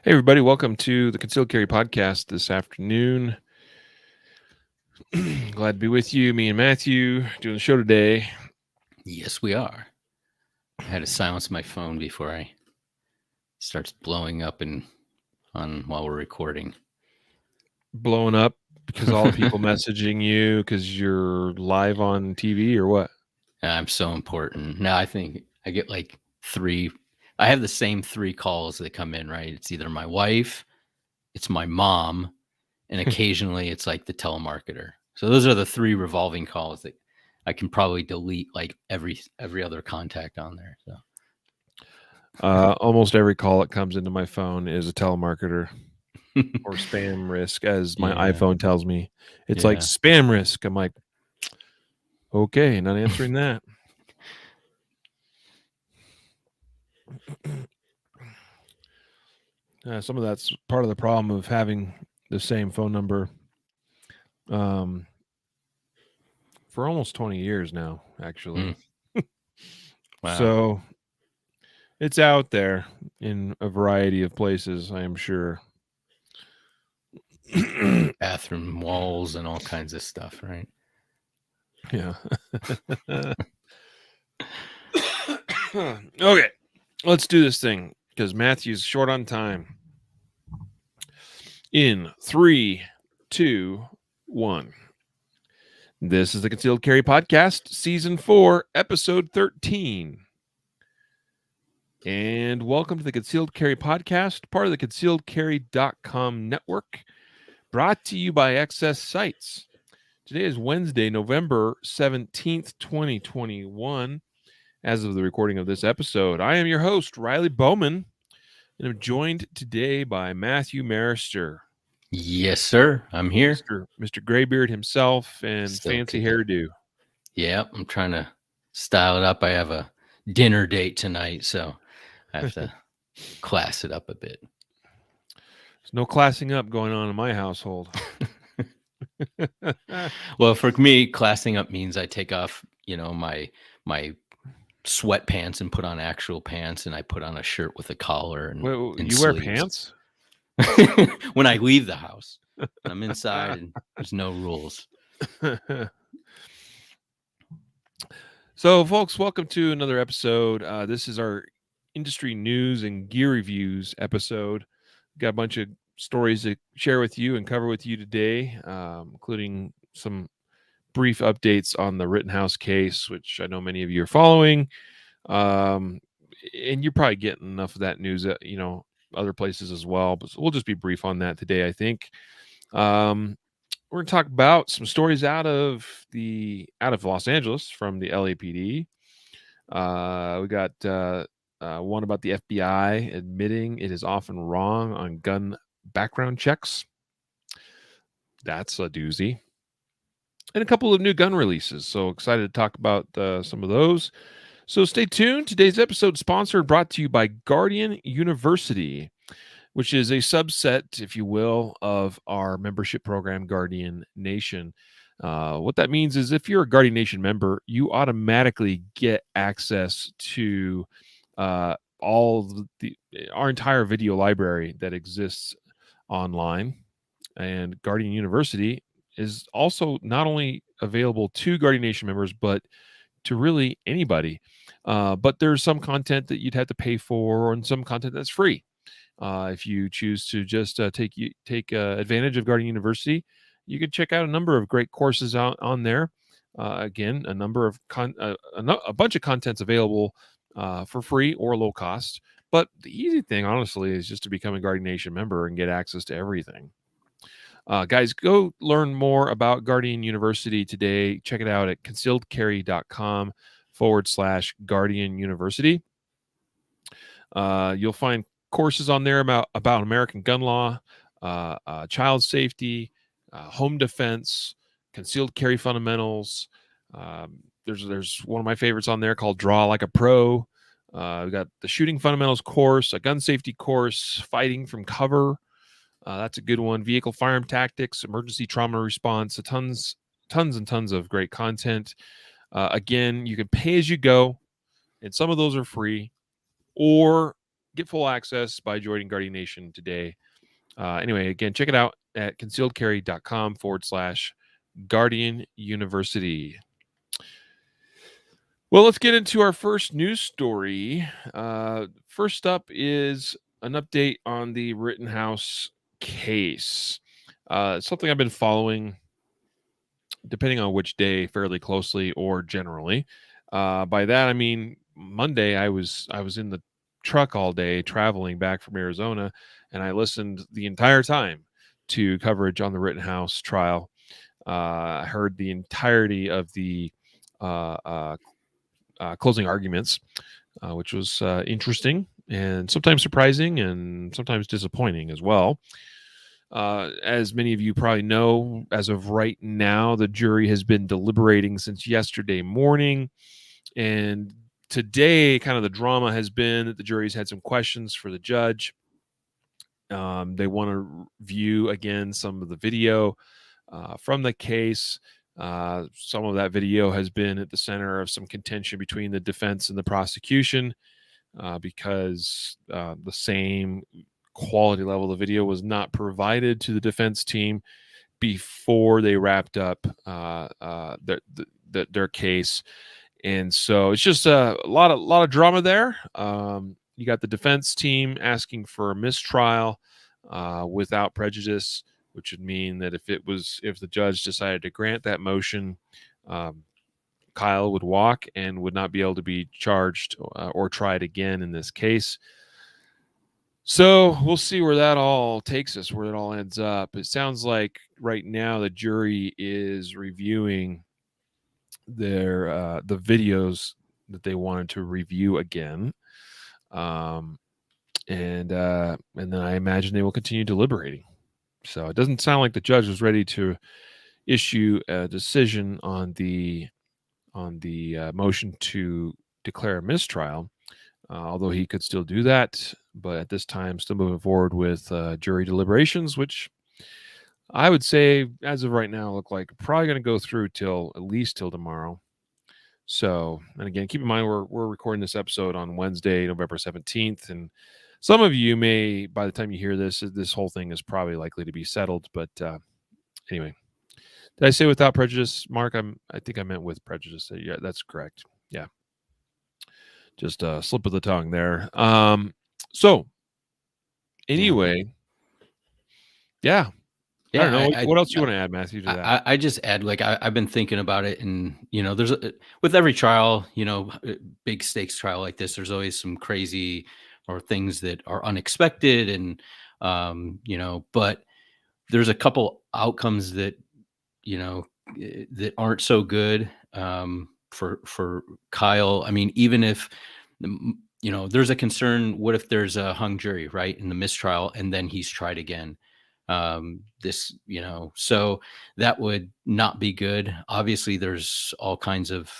Hey, everybody. Welcome to the Concealed Carry Podcast this afternoon. Glad to be with you. Me and Matthew doing the show today. Yes, we are. I had to silence my phone before I starts blowing up while we're recording. Blowing up because all the people messaging you because you're live on TV or what? I'm so important. Now I think I get like I have the same 3 calls that come in, right? It's either my wife, it's my mom, and occasionally it's like the telemarketer. So those are the 3 revolving calls that I can probably delete like every other contact on there. So Almost every call that comes into my phone is a telemarketer or spam risk, as my iPhone tells me. It's like spam risk. I'm like, okay, not answering that. Some of that's part of the problem of having the same phone number for almost 20 years now, actually. Wow. So it's out there in a variety of places, I am sure. Bathroom walls and all kinds of stuff, right? Yeah. Okay, let's do this thing because Matthew's short on time. In 3, 2, 1. This is the Concealed Carry Podcast, Season 4, Episode 13. And welcome to the Concealed Carry Podcast, part of the concealedcarry.com network, brought to you by Excess Sites. Today is Wednesday, November 17th, 2021. As of the recording of this episode, I am your host, Riley Bowman, and I'm joined today by Matthew Maruster. Yes, sir. I'm here. Mr. Graybeard himself and Still fancy kicking. hairdo. Yeah, I'm trying to style it up. I have a dinner date tonight, so I have to class it up a bit. There's no classing up going on in my household. Well, for me, classing up means I take off, my sweatpants and put on actual pants, and I put on a shirt with a collar and you sleeves. wear pants? When I leave the house. I'm inside and there's no rules. So, folks, welcome to another episode. This is our industry news and gear reviews episode. Got a bunch of stories to share with you and cover with you today, including some brief updates on the Rittenhouse case, which I know many of you are following. And you're probably getting enough of that news at, other places as well, but we'll just be brief on that today, I think. We're going to talk about some stories out of Los Angeles from the LAPD. We got one about the FBI admitting it is often wrong on gun background checks. That's a doozy. And a couple of new gun releases. So excited to talk about some of those. So stay tuned. Today's episode sponsored, brought to you by Guardian University, which is a subset, if you will, of our membership program, Guardian Nation. What that means is if you're a Guardian Nation member, you automatically get access to our entire video library that exists online. And Guardian University is also not only available to Guardian Nation members, but to really anybody. But there's some content that you'd have to pay for and some content that's free. If you choose to just take advantage of Guardian University, you can check out a number of great courses out on there. Again, a number of a bunch of content's available for free or low cost. But the easy thing, honestly, is just to become a Guardian Nation member and get access to everything. Guys, go learn more about Guardian University today. Check it out at concealedcarry.com/Guardian University. You'll find courses on there about American gun law, child safety, home defense, concealed carry fundamentals. There's one of my favorites on there called Draw Like a Pro. We got the shooting fundamentals course, a gun safety course, fighting from cover. That's a good one. Vehicle firearm tactics, emergency trauma response. Tons and tons of great content. Again, you can pay as you go, and some of those are free. Or get full access by joining Guardian Nation today. Anyway, again, check it out at concealedcarry.com/Guardian University. Well, let's get into our first news story. First up is an update on the Rittenhouse case. Something I've been following, depending on which day, fairly closely or generally. By that I mean Monday. I was in the truck all day traveling back from Arizona, and I listened the entire time to coverage on the Rittenhouse trial. I heard the entirety of the closing arguments, which was interesting and sometimes surprising and sometimes disappointing as well. As many of you probably know, as of right now, the jury has been deliberating since yesterday morning. And today, kind of the drama has been that the jury's had some questions for the judge. They want to view again some of the video from the case. Some of that video has been at the center of some contention between the defense and the prosecution because the same quality level of video was not provided to the defense team before they wrapped up their case. And so it's just a lot of drama there. You got the defense team asking for a mistrial without prejudice, which would mean that if the judge decided to grant that motion, Kyle would walk and would not be able to be charged or tried again in this case. So we'll see where that all takes us, where it all ends up. It sounds like right now the jury is reviewing the videos that they wanted to review again, and then I imagine they will continue deliberating. So it doesn't sound like the judge was ready to issue a decision on the motion to declare a mistrial, although he could still do that. But at this time, still moving forward with jury deliberations, which I would say, as of right now, look like probably going to go through at least till tomorrow. So, and again, keep in mind we're recording this episode on Wednesday, November 17th, and some of you may, by the time you hear this whole thing is probably likely to be settled. But anyway, did I say without prejudice, Mark? I think I meant with prejudice. Yeah, that's correct. Yeah, just a slip of the tongue there. So anyway, yeah. I don't know. What else you want to add, Matthew, to that? I just add, like, I've been thinking about it, and there's with every trial, big stakes trial like this, there's always some crazy or things that are unexpected, and but there's a couple outcomes that that aren't so good for Kyle. I mean, even if there's a concern, what if there's a hung jury, right, in the mistrial, and then he's tried again? So that would not be good. Obviously, there's all kinds of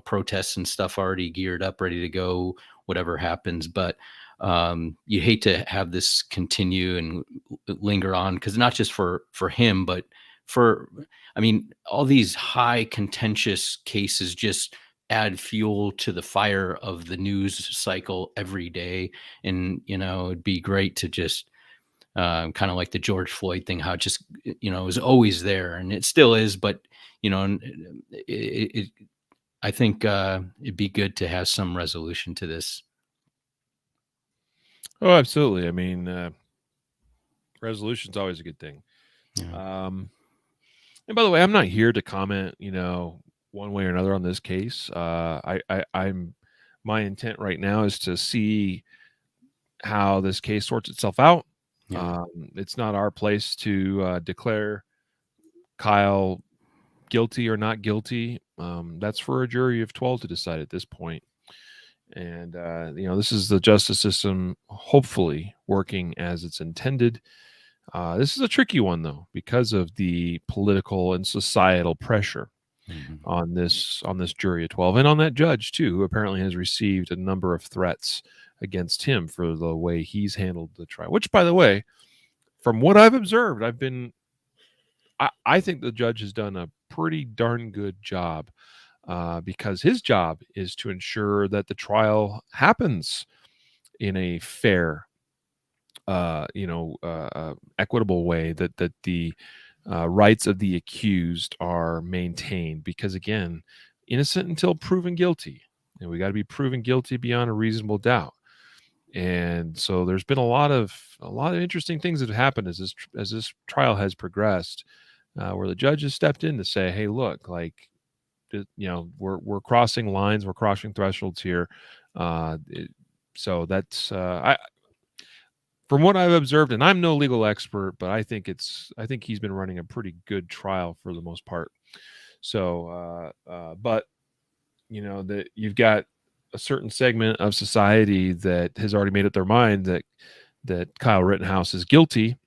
protests and stuff already geared up, ready to go, whatever happens. But you hate to have this continue and linger on, because not just for him, but all these high contentious cases just add fuel to the fire of the news cycle every day. And it'd be great to just kind of like the George Floyd thing, how it just is always there, and it still is. But I think it'd be good to have some resolution to this. Oh, absolutely. I mean, resolution's always a good thing. Yeah. And by the way, I'm not here to comment, one way or another on this case. My intent right now is to see how this case sorts itself out. Yeah. It's not our place to declare Kyle guilty or not guilty. That's for a jury of 12 to decide at this point. And, this is the justice system hopefully working as it's intended. This is a tricky one, though, because of the political and societal pressure on this jury of 12, and on that judge, too, who apparently has received a number of threats against him for the way he's handled the trial, which, by the way, from what I've observed, I think the judge has done a pretty darn good job, because his job is to ensure that the trial happens. in a fair, equitable way, that the rights of the accused are maintained. Because again, innocent until proven guilty, and we got to be proven guilty beyond a reasonable doubt. And so there's been a lot of interesting things that have happened as this trial has progressed, where the judge has stepped in to say, "Hey, look, like, we're crossing lines, we're crossing thresholds here." So that's from what I've observed, and I'm no legal expert, but I think he's been running a pretty good trial for the most part. So, but that you've got a certain segment of society that has already made up their mind that Kyle Rittenhouse is guilty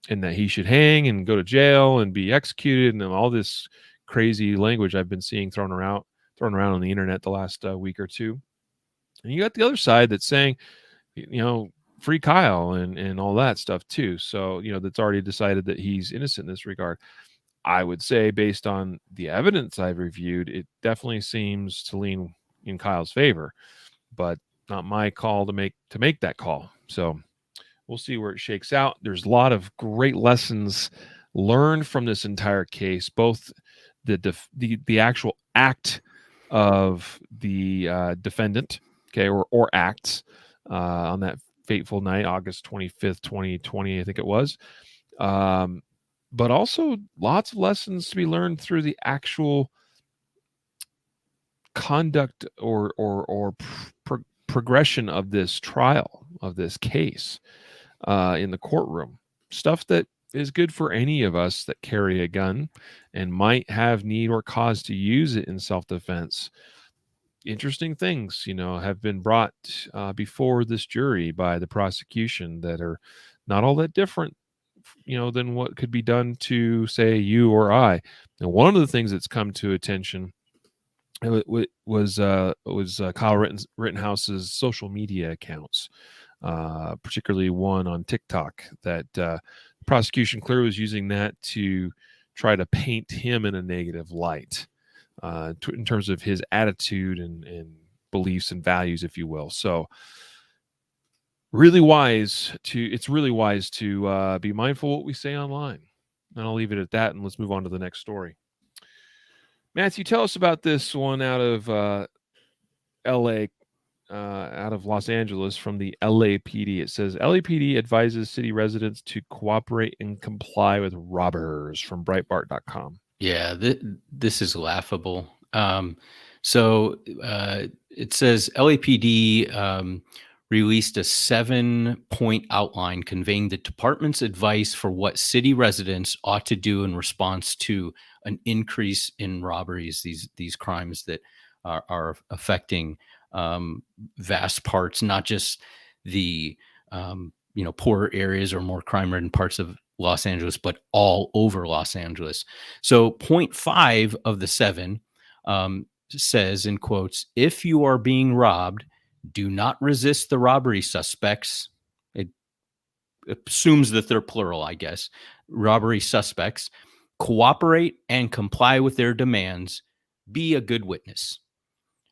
and that he should hang and go to jail and be executed, and all this crazy language I've been seeing thrown around on the internet the last week or two. And you got the other side that's saying, free Kyle and all that stuff too. So, that's already decided that he's innocent in this regard. I would say, based on the evidence I've reviewed, it definitely seems to lean in Kyle's favor, but not my call to make that call. So we'll see where it shakes out. There's a lot of great lessons learned from this entire case, both the actual act of the defendant, okay, or acts on that fateful night, August 25th, 2020, I think it was. But also lots of lessons to be learned through the actual conduct or progression of this trial, of this case in the courtroom. Stuff that is good for any of us that carry a gun and might have need or cause to use it in self-defense. Interesting things, have been brought before this jury by the prosecution that are not all that different, than what could be done to, say, you or I. And one of the things that's come to attention was Kyle Rittenhouse's social media accounts, particularly one on TikTok that the prosecution clearly was using that to try to paint him in a negative light in terms of his attitude and beliefs and values, if you will. So it's really wise to be mindful of what we say online. And I'll leave it at that, and let's move on to the next story. Matthew, tell us about this one out of LA, out of Los Angeles, from the LAPD. It says LAPD advises city residents to cooperate and comply with robbers, from Breitbart.com. Yeah, this is laughable. So it says LAPD released a 7-point outline conveying the department's advice for what city residents ought to do in response to an increase in robberies, these crimes that are affecting vast parts, not just the poorer areas or more crime-ridden parts of Los Angeles, but all over Los Angeles. So point 5 of the 7 says, in quotes, if you are being robbed, do not resist the robbery suspects. It assumes that they're plural, I guess. Robbery suspects. Cooperate and comply with their demands. Be a good witness.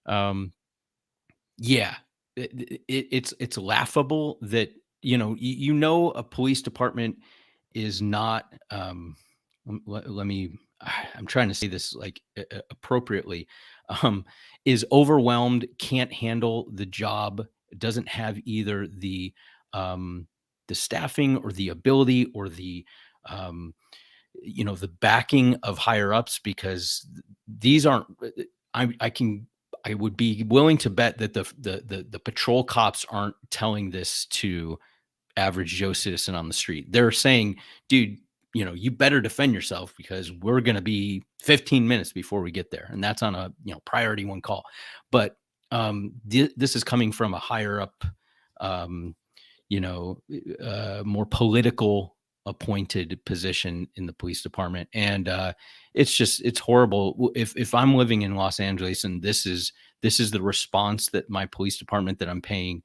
Yeah, it's laughable that a police department is not. Let me. I'm trying to say this like appropriately. Is overwhelmed, can't handle the job, doesn't have either the staffing or the ability or the the backing of higher ups, because these aren't. I would be willing to bet that the patrol cops aren't telling this to average Joe citizen on the street. They're saying, dude, you better defend yourself because we're going to be 15 minutes before we get there. And that's on a, priority 1 call. But this is coming from a higher up, more political appointed position in the police department. And it's horrible. If I'm living in Los Angeles and this is the response that my police department that I'm paying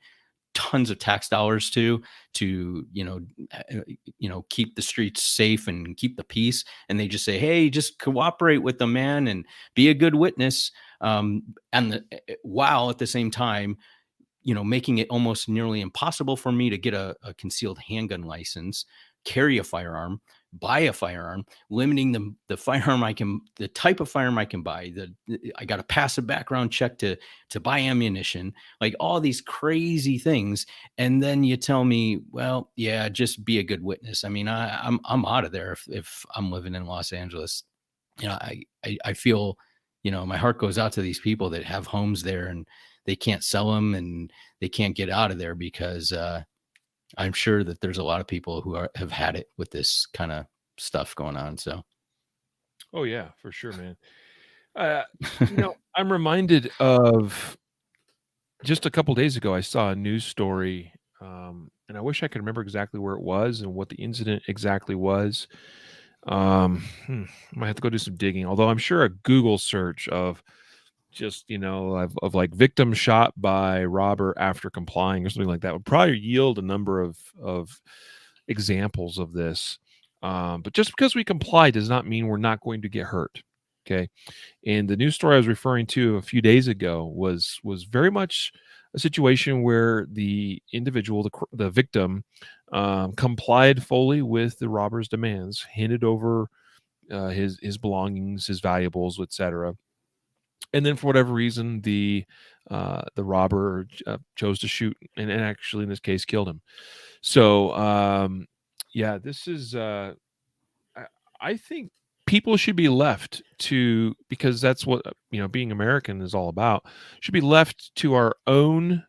tons of tax dollars to keep the streets safe and keep the peace, and they just say, hey, just cooperate with the man and be a good witness, while at the same time making it almost nearly impossible for me to get a concealed handgun license, carry a firearm, buy a firearm, limiting the type of firearm I can buy. I got to pass a background check to buy ammunition, like all these crazy things. And then you tell me, well, yeah, just be a good witness. I mean, I'm out of there if I'm living in Los Angeles. I feel, my heart goes out to these people that have homes there and they can't sell them and they can't get out of there because I'm sure that there's a lot of people who have had it with this kind of stuff going on. So, Oh yeah, for sure, man. I'm reminded of just a couple days ago. I saw a news story, and I wish I could remember exactly where it was and what the incident exactly was. I might have to go do some digging. Although I'm sure a Google search of just of like victim shot by robber after complying or something like that would probably yield a number of examples of this. But just because we comply does not mean we're not going to get hurt. Okay. And the news story I was referring to a few days ago was very much a situation where the individual, the victim, complied fully with the robber's demands, handed over his belongings, his valuables, etc. And then for whatever reason, the robber chose to shoot and actually in this case killed him. So yeah, this is I think people should be left to, because that's what being American is all about, should be left to our own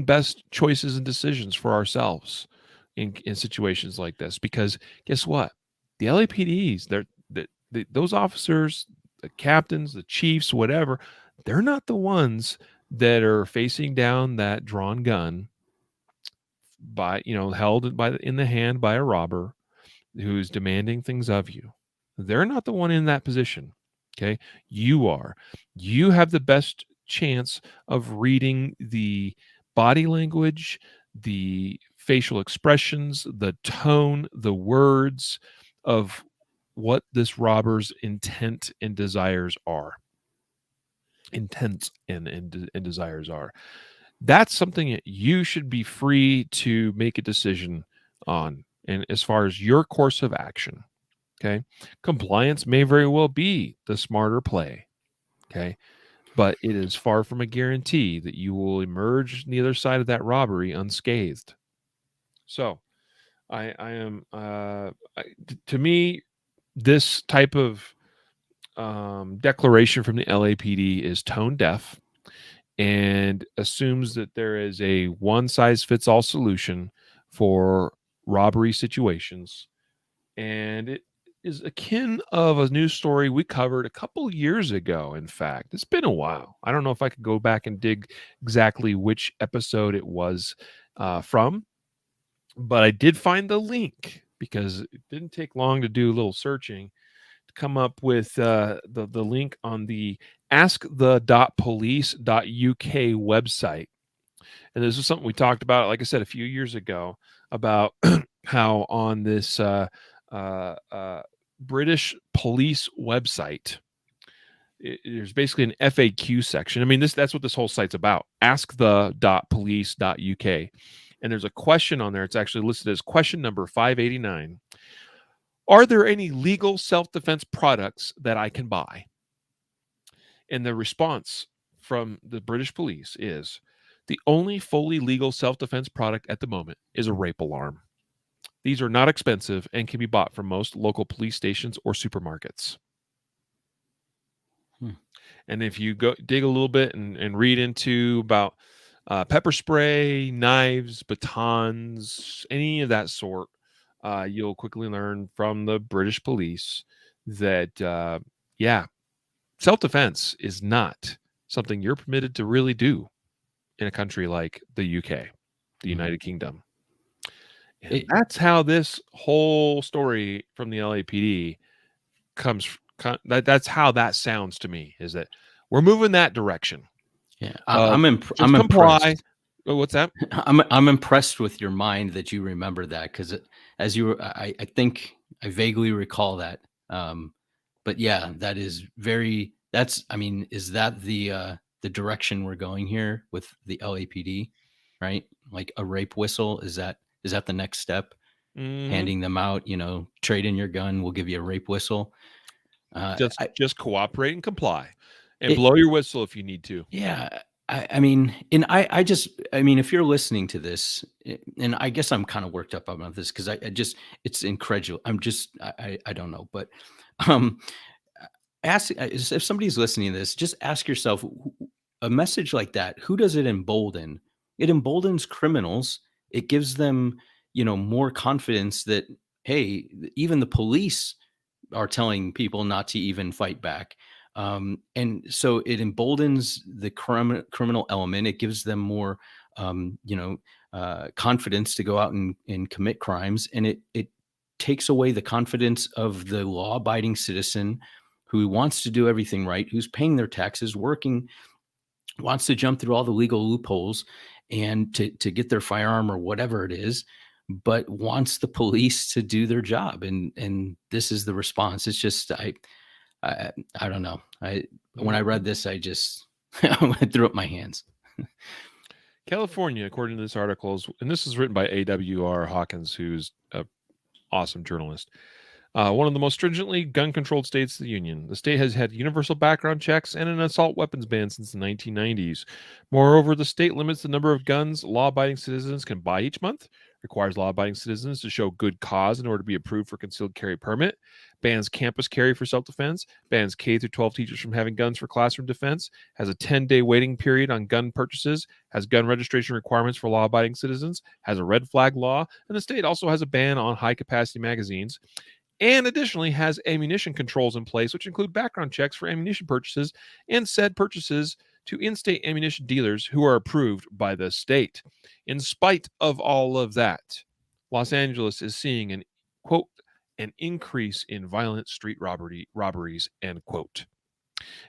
best choices and decisions for ourselves in situations like this. Because guess what, the LAPDs, those officers, the captains, the chiefs, whatever, they're not the ones that are facing down that drawn gun by held in the hand by a robber who's demanding things of you. They're not the one in that position. Okay, you are. You have the best chance of reading the body language, the facial expressions, the tone, the words of what this robber's intent and desires are. Intents and desires are. That's something that you should be free to make a decision on. And as far as your course of action, okay, compliance may very well be the smarter play. Okay. But it is far from a guarantee that you will emerge on the other side of that robbery unscathed. So I am, to me, this type of declaration from the LAPD is tone deaf and assumes that there is a one-size-fits-all solution for robbery situations. And it is akin of a news story we covered a couple years ago. In fact, it's been a while. I don't know if I could go back and dig exactly which episode it was from, but I did find the link because it didn't take long to do a little searching to come up with the link on the askthe.police.uk website. And this is something we talked about, like I said, a few years ago, about how on this British police website, there's basically an FAQ section. I mean, that's what this whole site's about. Askthe.police.uk. And there's a question on there. It's actually listed as question number 589. Are there any legal self-defense products that I can buy? And the response from the British police is, the only fully legal self-defense product at the moment is a rape alarm. These are not expensive and can be bought from most local police stations or supermarkets. And if you go dig a little bit and read into about pepper spray, knives, batons, any of that sort, you'll quickly learn from the British police that, self-defense is not something you're permitted to really do in a country like the UK, the United Kingdom. And that's how this whole story from the LAPD that's how that sounds to me, is that we're moving that direction. Yeah, I'm impressed. Oh, what's that? I'm impressed with your mind that you remember that, because I think I vaguely recall that. But yeah, that is very. Is that the the direction we're going here with the LAPD, right? Like a rape whistle, is that the next step? Mhm. Handing them out, trade in your gun, we'll give you a rape whistle. Just cooperate and comply, and It, blow your whistle if you need to. yeah, I mean, and I mean, if you're listening to this, and I guess I'm kind of worked up about this because I just, it's incredible. I don't know, but um, ask if somebody's listening to this, just ask yourself a message like that. Who does it embolden? It emboldens criminals. It gives them, more confidence that, hey, even the police are telling people not to even fight back. And so it emboldens the criminal element. It gives them more, confidence to go out and commit crimes. And it takes away the confidence of the law abiding citizen who wants to do everything right, who's paying their taxes, working, wants to jump through all the legal loopholes and to get their firearm or whatever it is, but wants the police to do their job. And this is the response. It's just, I don't know. When I read this, I just I threw up my hands. California, according to this article, and this is written by A.W.R. Hawkins, who's an awesome journalist. One of the most stringently gun-controlled states of the Union. The state has had universal background checks and an assault weapons ban since the 1990s. Moreover, the state limits the number of guns law-abiding citizens can buy each month, requires law-abiding citizens to show good cause in order to be approved for concealed carry permit, bans campus carry for self-defense, bans K through 12 teachers from having guns for classroom defense, has a 10-day waiting period on gun purchases, has gun registration requirements for law-abiding citizens, has a red flag law, and the state also has a ban on high-capacity magazines, and additionally has ammunition controls in place, which include background checks for ammunition purchases and said purchases to in-state ammunition dealers who are approved by the state. In spite of all of that, Los Angeles is seeing an, quote, an increase in violent street robberies, end quote.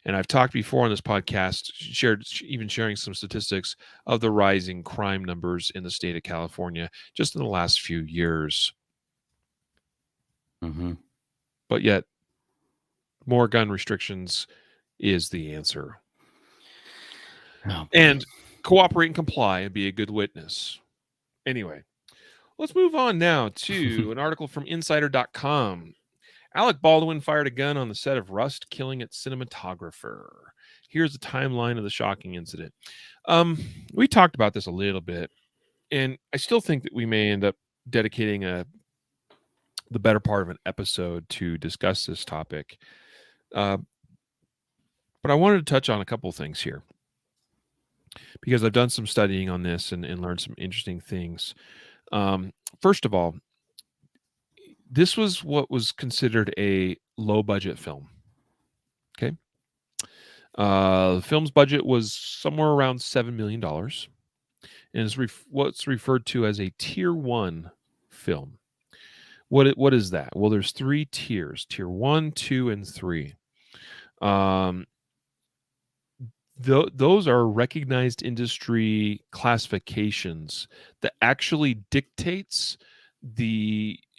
And I've talked before on this podcast, sharing some statistics of the rising crime numbers in the state of California just in the last few years. Mm-hmm. But yet, more gun restrictions is the answer. Oh, and cooperate and comply and be a good witness. Anyway, let's move on now to an article from Insider.com. Alec Baldwin fired a gun on the set of Rust, killing its cinematographer. Here's the timeline of the shocking incident. We talked about this a little bit, and I still think that we may end up dedicating the better part of an episode to discuss this topic. But I wanted to touch on a couple things here, because I've done some studying on this and learned some interesting things. First of all, this was what was considered a low-budget film. Okay. The film's budget was somewhere around $7 million, and is what's referred to as a Tier 1 film. What is that? Well, there's 3 tiers: Tier 1, 2, and 3. Those are recognized industry classifications that actually dictates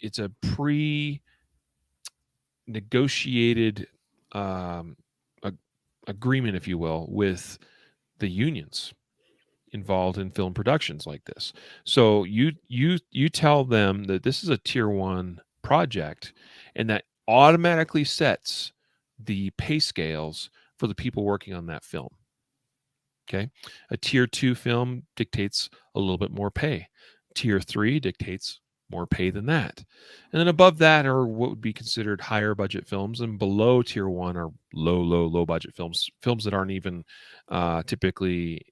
it's a pre-negotiated agreement, if you will, with the unions involved in film productions like this. So you tell them that this is a Tier 1 project, and that automatically sets the pay scales for the people working on that film. Okay. A Tier 2 film dictates a little bit more pay. Tier 3 dictates more pay than that. And then above that are what would be considered higher budget films, and below Tier 1 are low budget films that aren't even typically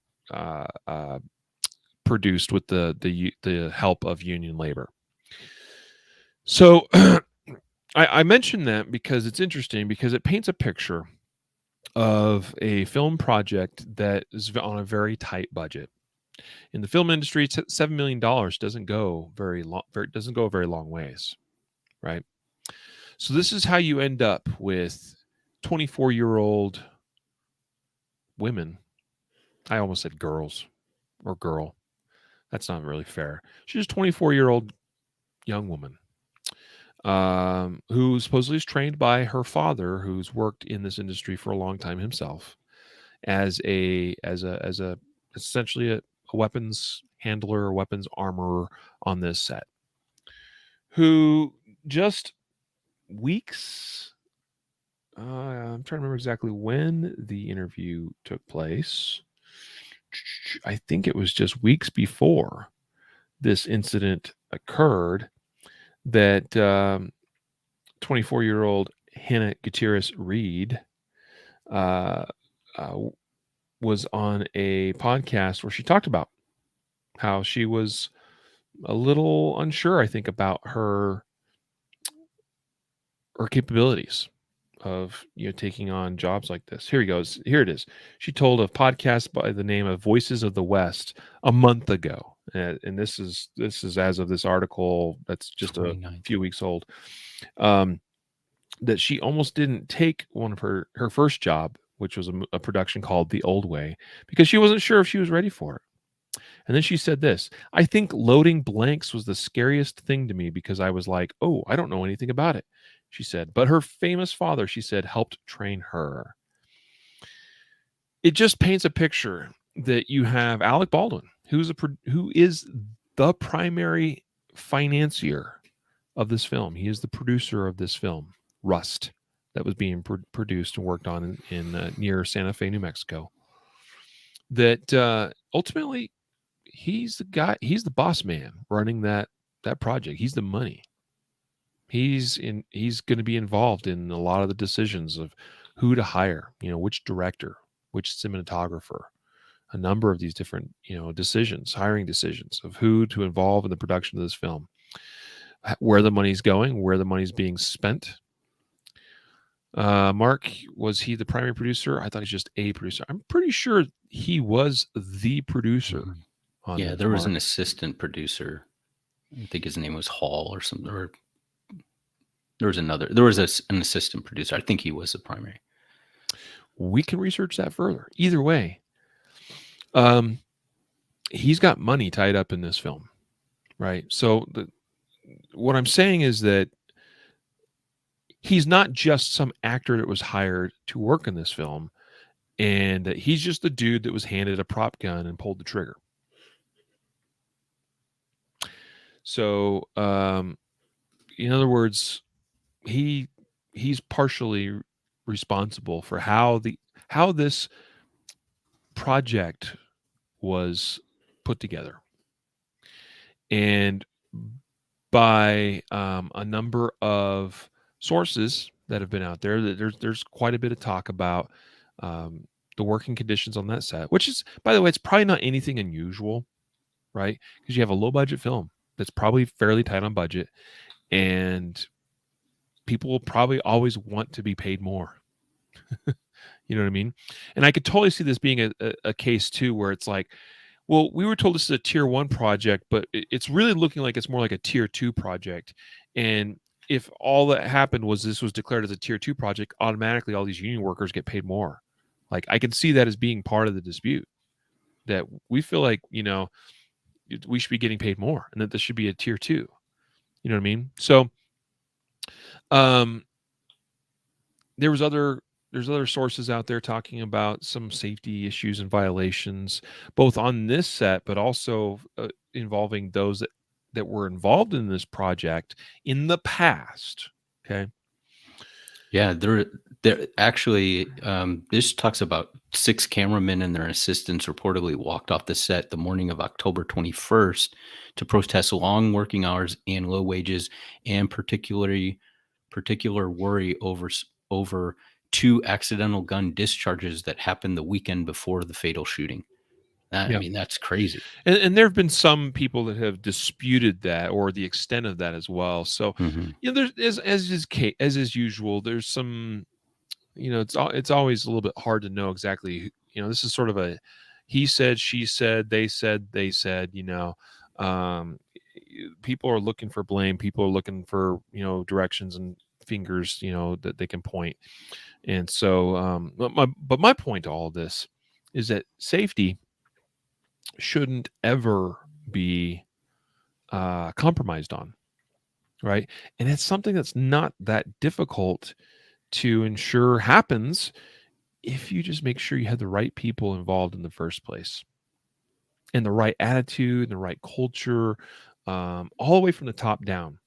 produced with the help of union labor. So I mentioned that because it's interesting, because it paints a picture of a film project that is on a very tight budget. In the film industry, $7 million doesn't go very long ways, right? So this is how you end up with 24-year-old women. I almost said girls or girl. That's not really fair. She's a 24-year-old young woman who supposedly is trained by her father, who's worked in this industry for a long time himself. as a essentially a weapons handler or weapons armorer on this set, who just weeks I'm trying to remember exactly when the interview took place. I think it was just weeks before this incident occurred that 24-year-old Hannah Gutierrez Reed uh, was on a podcast where she talked about how she was a little unsure, I think, about her capabilities of taking on jobs like this. Here he goes. Here it is. She told a podcast by the name of Voices of the West a month ago, and this is as of this article that's just 29th. a few weeks old. That she almost didn't take one of her first job, which was a production called The Old Way, because she wasn't sure if she was ready for it. And then she said this: I think loading blanks was the scariest thing to me because I was like, oh, I don't know anything about it, she said. But her famous father, she said, helped train her. It just paints a picture that you have Alec Baldwin, who is the primary financier of this film. He is the producer of this film, Rust, that was being produced and worked on in near Santa Fe, New Mexico. That ultimately, he's the guy. He's the boss man running that project. He's the money. He's going to be involved in a lot of the decisions of who to hire. Which director, which cinematographer, a number of these different decisions, hiring decisions of who to involve in the production of this film, where the money's going, where the money's being spent. Mark, was he the primary producer? I thought he's just a producer. I'm pretty sure he was the producer. Mm-hmm. Yeah, there was an assistant producer. I think his name was Hall or something. Or there was an assistant producer. I think he was the primary. We can research that further. Either way, he's got money tied up in this film, right? So what I'm saying is that he's not just some actor that was hired to work in this film, and that he's just the dude that was handed a prop gun and pulled the trigger. So, in other words, he's partially responsible for how this project was put together, and by a number of sources that have been out there, that there's quite a bit of talk about the working conditions on that set, which is, by the way, it's probably not anything unusual, right? Because you have a low budget film that's probably fairly tight on budget, and people will probably always want to be paid more. You know what I mean? And I could totally see this being a case too, where it's like, well, we were told this is a tier 1 project, but it's really looking like it's more like a tier 2 project. And if all that happened was this was declared as a tier 2 project, automatically all these union workers get paid more. Like, I can see that as being part of the dispute, that we feel like, we should be getting paid more, and that this should be a tier 2. You know what I mean? So, there's other sources out there talking about some safety issues and violations, both on this set, but also involving those that were involved in this project in the past. Okay. Yeah, there actually, this talks about 6 cameramen and their assistants reportedly walked off the set the morning of October 21st to protest long working hours and low wages, and particular worry over 2 accidental gun discharges that happened the weekend before the fatal shooting. I mean, that's crazy. And there have been some people that have disputed that, or the extent of that as well. So, there's as is usual, there's some, it's always a little bit hard to know exactly. This is sort of a he said, she said, they said. People are looking for blame. People are looking for directions and fingers that they can point. And so, but my point to all of this is that safety shouldn't ever be compromised on, right? And it's something that's not that difficult to ensure happens if you just make sure you have the right people involved in the first place, and the right attitude and the right culture, all the way from the top down.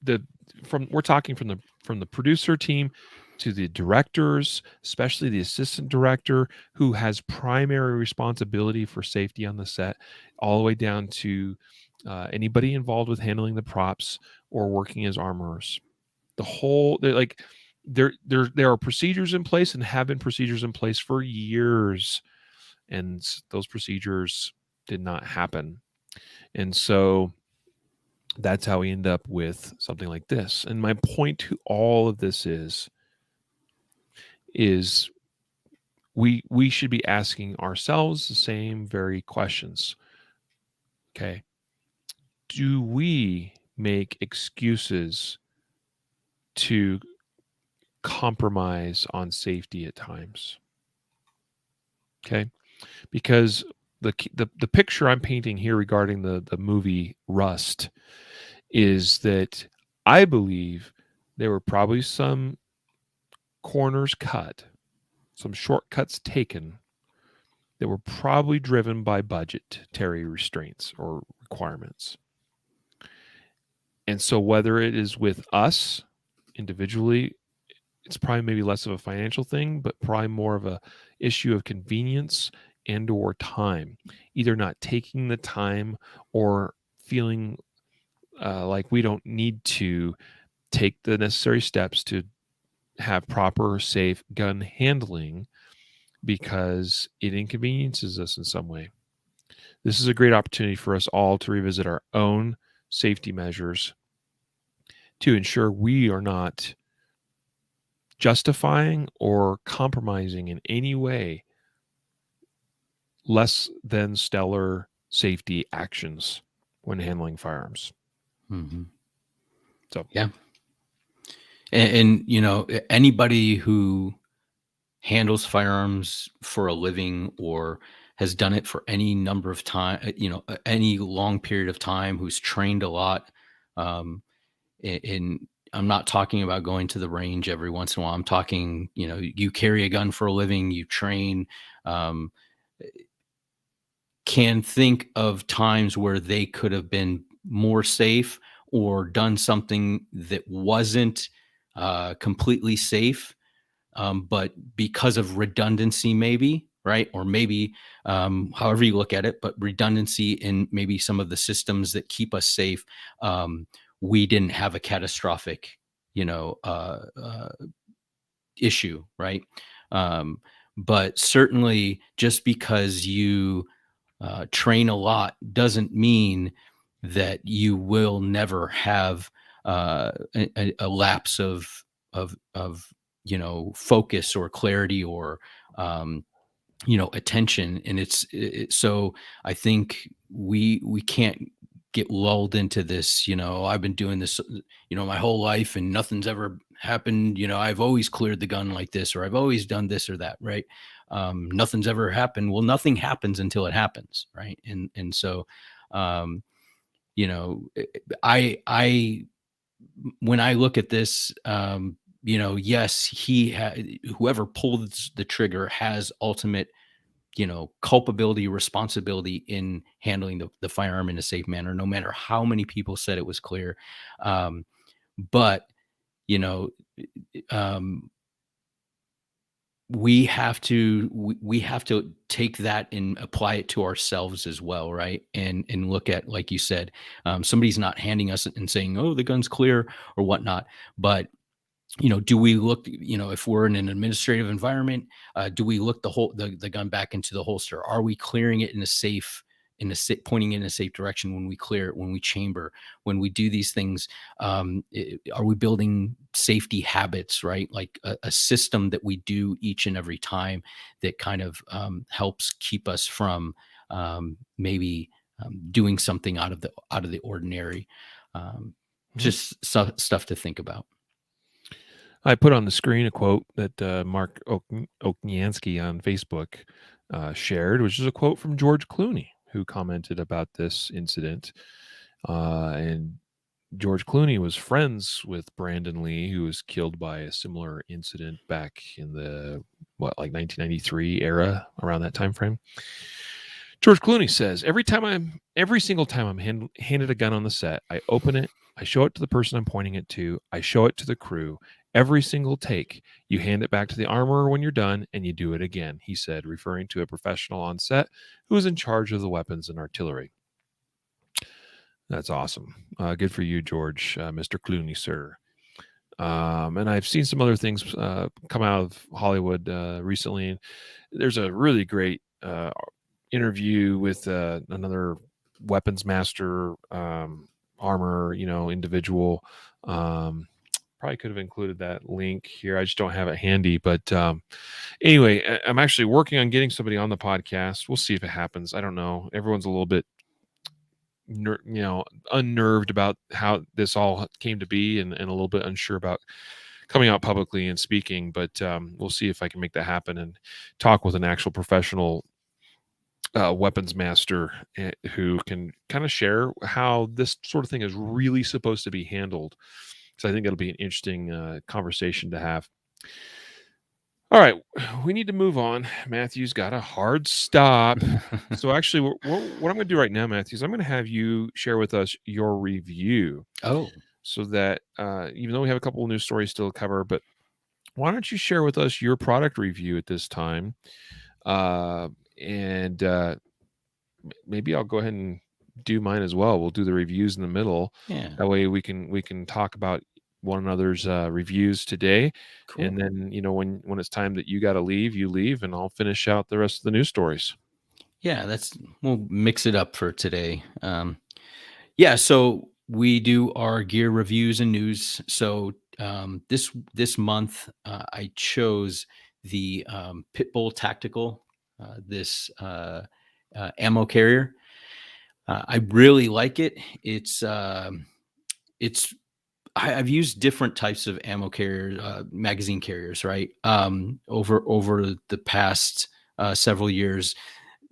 The from we're talking from the producer team to the directors, especially the assistant director who has primary responsibility for safety on the set, all the way down to anybody involved with handling the props or working as armorers. The whole there are procedures in place and have been procedures in place for years, and those procedures did not happen. And so that's how we end up with something like this. And my point to all of this is we should be asking ourselves the same very questions. Okay. Do we make excuses to compromise on safety at times? Okay. Because the picture I'm painting here regarding the movie Rust is that I believe there were probably some corners cut, some shortcuts taken that were probably driven by budgetary restraints or requirements. And so whether it is with us individually, it's probably maybe less of a financial thing, but probably more of a issue of convenience and or time, either not taking the time or feeling like we don't need to take the necessary steps to have proper, safe gun handling because it inconveniences us in some way. This is a great opportunity for us all to revisit our own safety measures to ensure we are not justifying or compromising in any way less than stellar safety actions when handling firearms. Mm-hmm. So, yeah. And, you know, anybody who handles firearms for a living or has done it for any number of time, you know, any long period of time, who's trained a lot. In I'm not talking about going to the range every once in a while. I'm talking, you know, you carry a gun for a living, you train, can think of times where they could have been more safe or done something that wasn't completely safe, but because of redundancy, maybe, right? Or maybe however you look at it, but redundancy in maybe some of the systems that keep us safe, we didn't have a catastrophic, you know, issue, right? But certainly just because you train a lot doesn't mean that you will never have a lapse of you know, focus or clarity or you know, attention. And so I think we can't get lulled into this, you know, I've been doing this, you know, my whole life and nothing's ever happened, you know, I've always cleared the gun like this, or I've always done this or that, right? Nothing's ever happened. Well, nothing happens until it happens, right? And so you know, I when I look at this, you know, yes, whoever pulled the trigger has ultimate, you know, culpability, responsibility in handling the firearm in a safe manner, no matter how many people said it was clear. But, you know, um, we have to take that and apply it to ourselves as well, right? And look at, like you said, somebody's not handing us and saying, oh, the gun's clear or whatnot, but you know, do we look, you know, if we're in an administrative environment, do we look the gun back into the holster? Are we clearing it pointing in a safe direction when we clear it, when we chamber, when we do these things? Are we building safety habits, right? Like a system that we do each and every time that kind of helps keep us from maybe doing something out of the ordinary. Just stuff to think about. I put on the screen a quote that Mark Okniansky on Facebook shared, which is a quote from George Clooney, who commented about this incident. And George Clooney was friends with Brandon Lee, who was killed by a similar incident back in the 1993 era, around that time frame. George Clooney says, every single time I'm handed a gun on the set, I open it, I show it to the person I'm pointing it to, I show it to the crew. Every single take, you hand it back to the armorer when you're done, and you do it again, he said, referring to a professional on set who was in charge of the weapons and artillery. That's awesome. Good for you, George, Mr. Clooney, sir. And I've seen some other things come out of Hollywood recently. There's a really great interview with another weapons master, armor, individual. Probably could have included that link here. I just don't have it handy. But anyway, I'm actually working on getting somebody on the podcast. We'll see if it happens. I don't know. Everyone's a little bit unnerved about how this all came to be, and a little bit unsure about coming out publicly and speaking, but we'll see if I can make that happen and talk with an actual professional weapons master who can kind of share how this sort of thing is really supposed to be handled. So I think it'll be an interesting conversation to have. All right, we need to move on. Matthew's got a hard stop. So actually, what I'm going to do right now, Matthew, is I'm going to have you share with us your review. Oh, So that even though we have a couple of news stories still to cover, but why don't you share with us your product review at this time? And maybe I'll go ahead and do mine as well. We'll do the reviews in the middle. yeah. That way we can talk about one another's reviews today. Cool. And then, when it's time that you got to leave, you leave, and I'll finish out the rest of the news stories. Yeah, we'll mix it up for today. So we do our gear reviews and news. So this month I chose the Pitbull Tactical, this ammo carrier. I really like it. I've used different types of ammo carriers, magazine carriers, right? Over the past several years.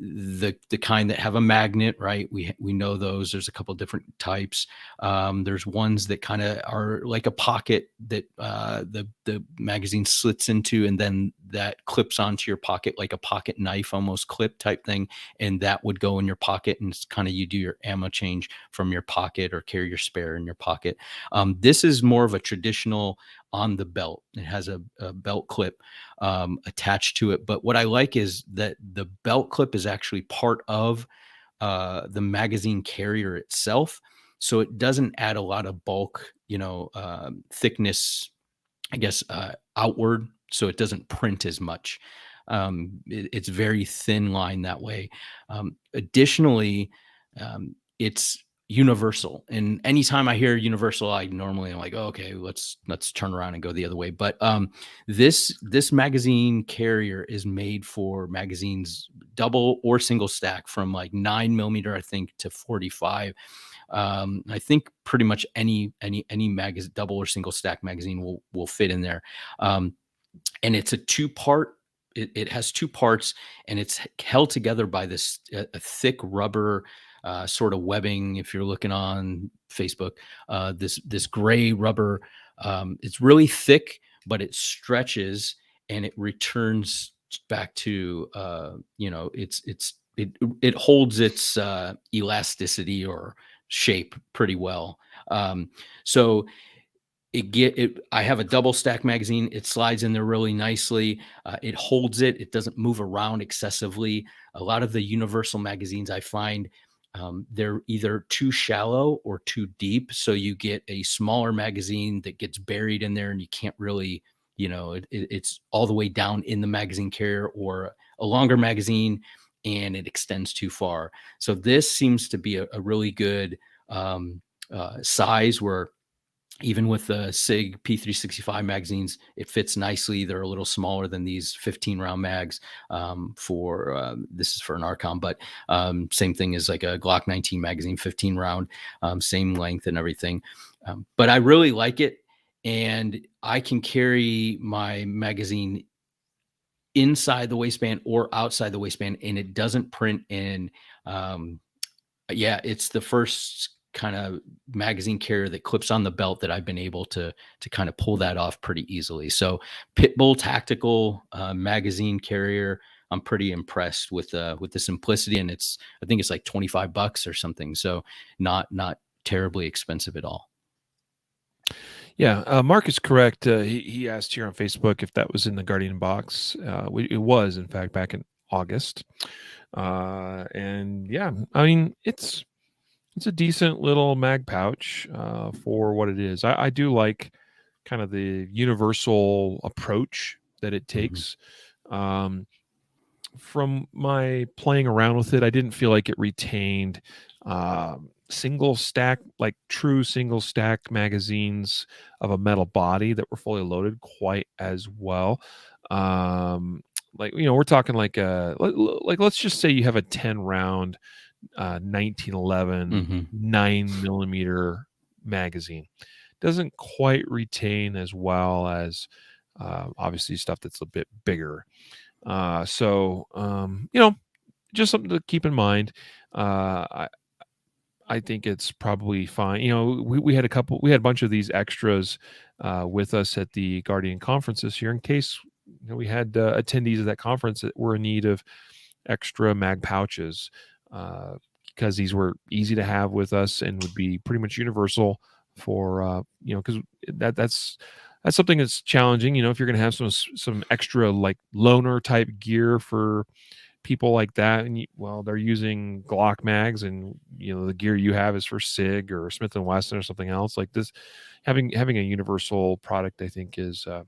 The kind that have a magnet, right? We know those. There's a couple different types. There's ones that kind of are like a pocket that the magazine slits into, and then that clips onto your pocket like a pocket knife, almost clip type thing, and that would go in your pocket, and it's kind of you do your ammo change from your pocket or carry your spare in your pocket. This is more of a traditional on the belt. It has a belt clip attached to it. But what I like is that the belt clip is actually part of the magazine carrier itself. So it doesn't add a lot of bulk, thickness, I guess, outward. So it doesn't print as much. It's very thin line that way. Additionally, it's universal, and anytime I hear universal, I'm like, oh, okay, let's turn around and go the other way. But this magazine carrier is made for magazines double or single stack from like 9mm, I think, to 45. I think pretty much any magazine, double or single stack magazine will fit in there. And it's a two-part. It has two parts, and it's held together by this a thick rubber sort of webbing. If you're looking on Facebook, this gray rubber, it's really thick, but it stretches and it returns back to it holds its elasticity or shape pretty well. So I have a double stack magazine. It slides in there really nicely. It holds it. It doesn't move around excessively. A lot of the universal magazines I find, they're either too shallow or too deep. So you get a smaller magazine that gets buried in there and you can't really, it's all the way down in the magazine carrier, or a longer magazine and it extends too far. So this seems to be a really good size, where even with the SIG P365 magazines, it fits nicely. They're a little smaller than these 15 round mags this is for an Archon, but same thing as like a Glock 19 magazine, 15 round, same length and everything. But I really like it, and I can carry my magazine inside the waistband or outside the waistband, and it doesn't print in. It's the first kind of magazine carrier that clips on the belt that I've been able to kind of pull that off pretty easily. So Pitbull tactical magazine carrier. I'm pretty impressed with the simplicity, and I think it's like $25 or something. So not terribly expensive at all. Yeah, Mark is correct. He asked here on Facebook if that was in the Guardian box. It was, in fact, back in August. And yeah, I mean, it's a decent little mag pouch for what it is. I do like kind of the universal approach that it takes. From my playing around with it, I didn't feel like it retained single stack, like true single stack magazines of a metal body that were fully loaded quite as well. Like, we're talking like let's just say you have a 10 round 1911 9mm magazine. Doesn't quite retain as well as obviously stuff that's a bit bigger. So just something to keep in mind. I think it's probably fine. We had a bunch of these extras with us at the Guardian conferences here in case we had attendees of that conference that were in need of extra mag pouches, because these were easy to have with us and would be pretty much universal for because that's something that's challenging. If you're going to have some extra like loaner type gear for people like that, and they're using Glock mags, and the gear you have is for SIG or Smith & Wesson or something else like this. Having a universal product, I think, is a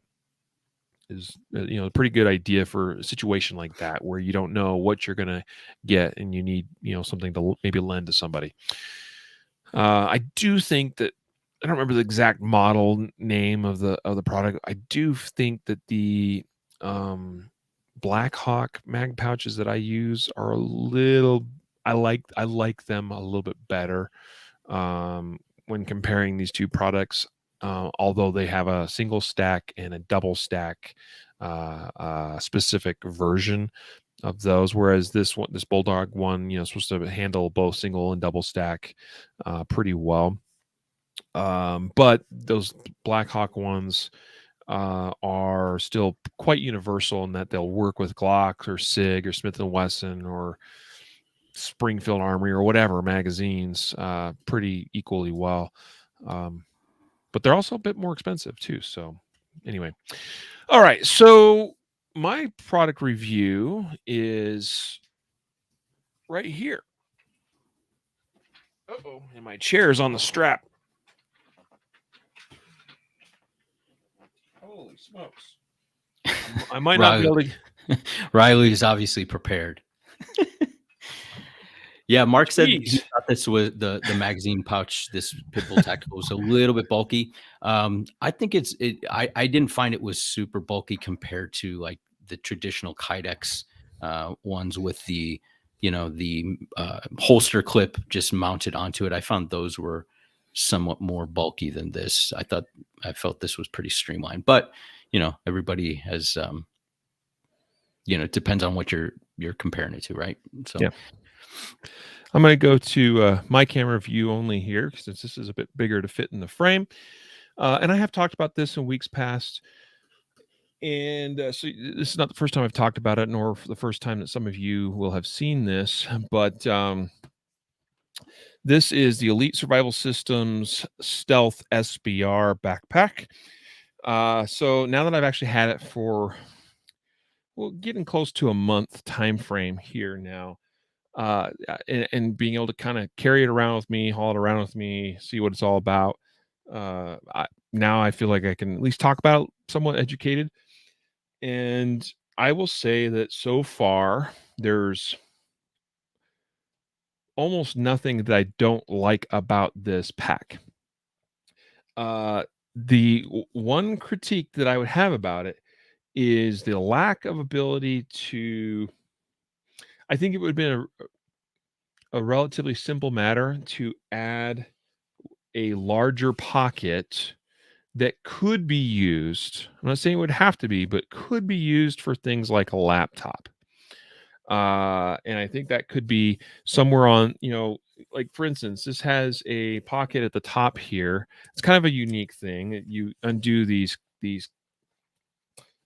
pretty good idea for a situation like that where you don't know what you're going to get and you need something to maybe lend to somebody. I do think that, I don't remember the exact model name of the product. I do think that the Black Hawk mag pouches that I use are I like them a little bit better when comparing these two products. Although they have a single stack and a double stack specific version of those, whereas this Bulldog one, is supposed to handle both single and double stack pretty well. But those Black Hawk ones are still quite universal in that they'll work with Glock or SIG or Smith & Wesson or Springfield Armory or whatever magazines pretty equally well. But they're also a bit more expensive too. So anyway, all right. So my product review is right here. Uh-oh, and my chair is on the strap. Holy smokes. I might not be able to. Riley's obviously prepared. Yeah, Mark said he thought this was the magazine pouch, this Pitbull Tactical, was a little bit bulky. I think I didn't find it was super bulky compared to like the traditional Kydex ones with the holster clip just mounted onto it. I found those were somewhat more bulky than this. I felt this was pretty streamlined, but everybody has it depends on what you're comparing it to, right? So yeah. I'm going to go to my camera view only here, since this is a bit bigger to fit in the frame. And I have talked about this in weeks past. And so this is not the first time I've talked about it, nor the first time that some of you will have seen this. But this is the Elite Survival Systems Stealth SBR Backpack. So now that I've actually had it for, getting close to a month time frame here now, and being able to kind of carry it around with me, haul it around with me, see what it's all about. Now I feel like I can at least talk about it somewhat educated. And I will say that so far, there's almost nothing that I don't like about this pack. The one critique that I would have about it is the lack of ability to, I think it would have been a relatively simple matter to add a larger pocket that could be used. I'm not saying it would have to be, but could be used for things like a laptop. And I think that could be somewhere on, like for instance, this has a pocket at the top here. It's kind of a unique thing. You undo these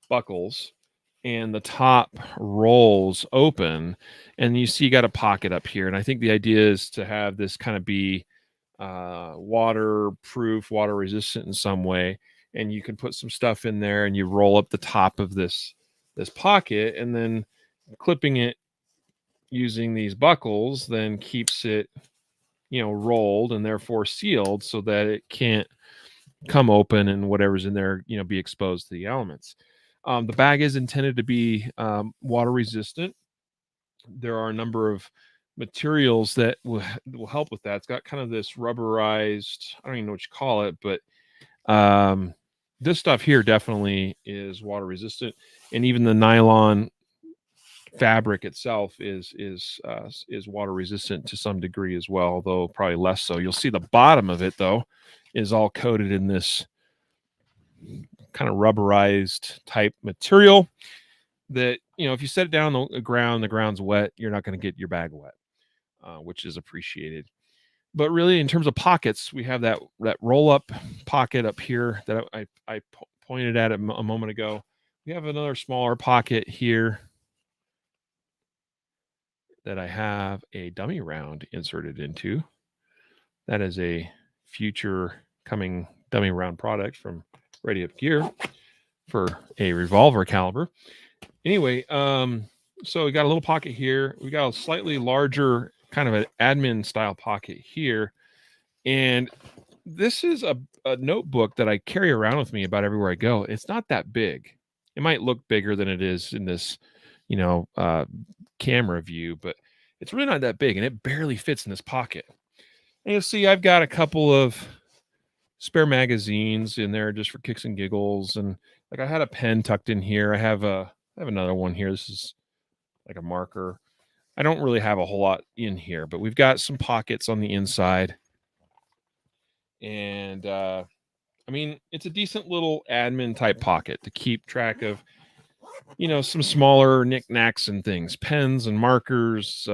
buckles, and the top rolls open, and you see you got a pocket up here. And I think the idea is to have this kind of be waterproof, water resistant in some way. And you can put some stuff in there, and you roll up the top of this pocket, and then clipping it using these buckles then keeps it, rolled and therefore sealed so that it can't come open and whatever's in there, be exposed to the elements. The bag is intended to be water resistant. There are a number of materials that will help with that. It's got kind of this rubberized, I don't even know what you call it, but this stuff here definitely is water resistant, and even the nylon fabric itself is water resistant to some degree as well, although probably less so. You'll see the bottom of it though is all coated in this kind of rubberized type material that, if you set it down on the ground's wet, you're not going to get your bag wet, which is appreciated. But really, in terms of pockets, we have that roll up pocket up here that I pointed at a moment ago. We have another smaller pocket here that I have a dummy round inserted into. That is a future coming dummy round product from Ready Up Gear for a revolver caliber. Anyway, so we got a little pocket here. We got a slightly larger kind of an admin style pocket here. And this is a notebook that I carry around with me about everywhere I go. It's not that big. It might look bigger than it is in this, camera view, but it's really not that big, and it barely fits in this pocket. And you'll see I've got a couple of spare magazines in there just for kicks and giggles, and like I had a pen tucked in here. I have another one here. This is like a marker. I don't really have a whole lot in here, but we've got some pockets on the inside. And it's a decent little admin type pocket to keep track of, some smaller knickknacks and things, pens and markers,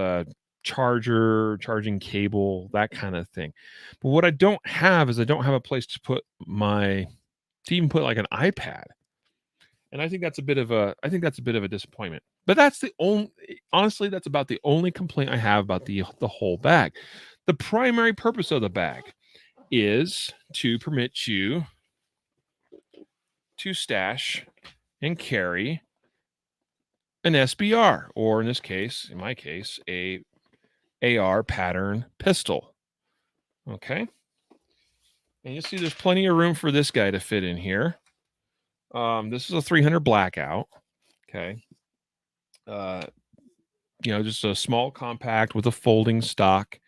charging cable, that kind of thing. But what I don't have is I don't have a place to put even put like an iPad. And I think that's a bit of a disappointment. But that's that's about the only complaint I have about the whole bag. The primary purpose of the bag is to permit you to stash and carry an SBR, or in my case, a AR pattern pistol. Okay. And you'll see there's plenty of room for this guy to fit in here. This is a 300 blackout. Okay. Just a small compact with a folding stock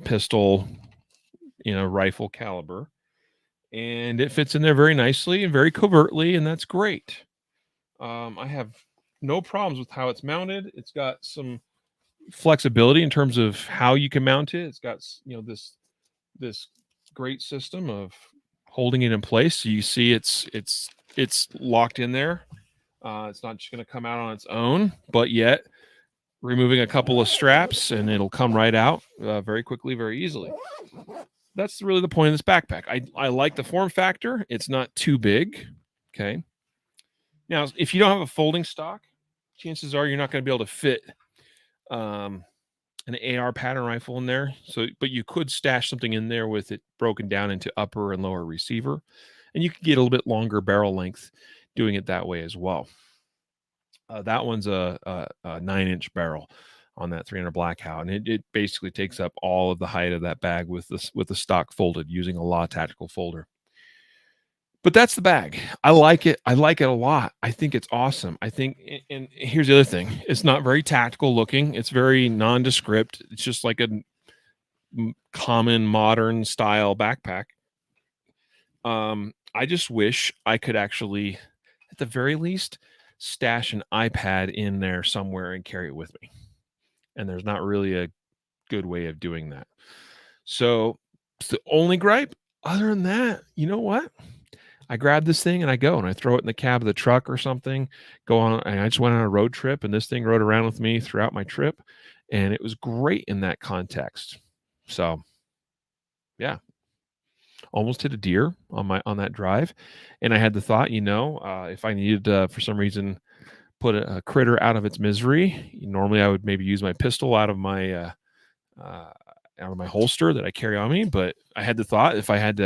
pistol, rifle caliber. And it fits in there very nicely and very covertly, and that's great. I have no problems with how it's mounted. It's got some flexibility in terms of how you can mount it. It's got, this great system of holding it in place. So you see it's locked in there. It's not just going to come out on its own, but yet removing a couple of straps and it'll come right out very quickly, very easily. That's really the point of this backpack. I like the form factor. It's not too big. Okay. Now, if you don't have a folding stock, chances are you're not going to be able to fit an AR pattern rifle in there. But you could stash something in there with it broken down into upper and lower receiver, and you could get a little bit longer barrel length doing it that way as well. That one's a 9-inch barrel on that 300 blackout, and it basically takes up all of the height of that bag with the stock folded using a Law Tactical folder. But that's the bag. I like it. I like it a lot. I think it's awesome. I think, and here's the other thing. It's not very tactical looking. It's very nondescript. It's just like a common modern style backpack. I just wish I could actually, at the very least, stash an iPad in there somewhere and carry it with me. And there's not really a good way of doing that. So it's the only gripe. Other than that, you know what? I grab this thing and I go and I throw it in the cab of the truck or something, go on. And I just went on a road trip and this thing rode around with me throughout my trip. and it was great in that context. So, yeah, almost hit a deer on that drive, and I had the thought, if I needed for some reason put a critter out of its misery, normally I would maybe use my pistol out of my holster that I carry on me. But I had the thought, if I had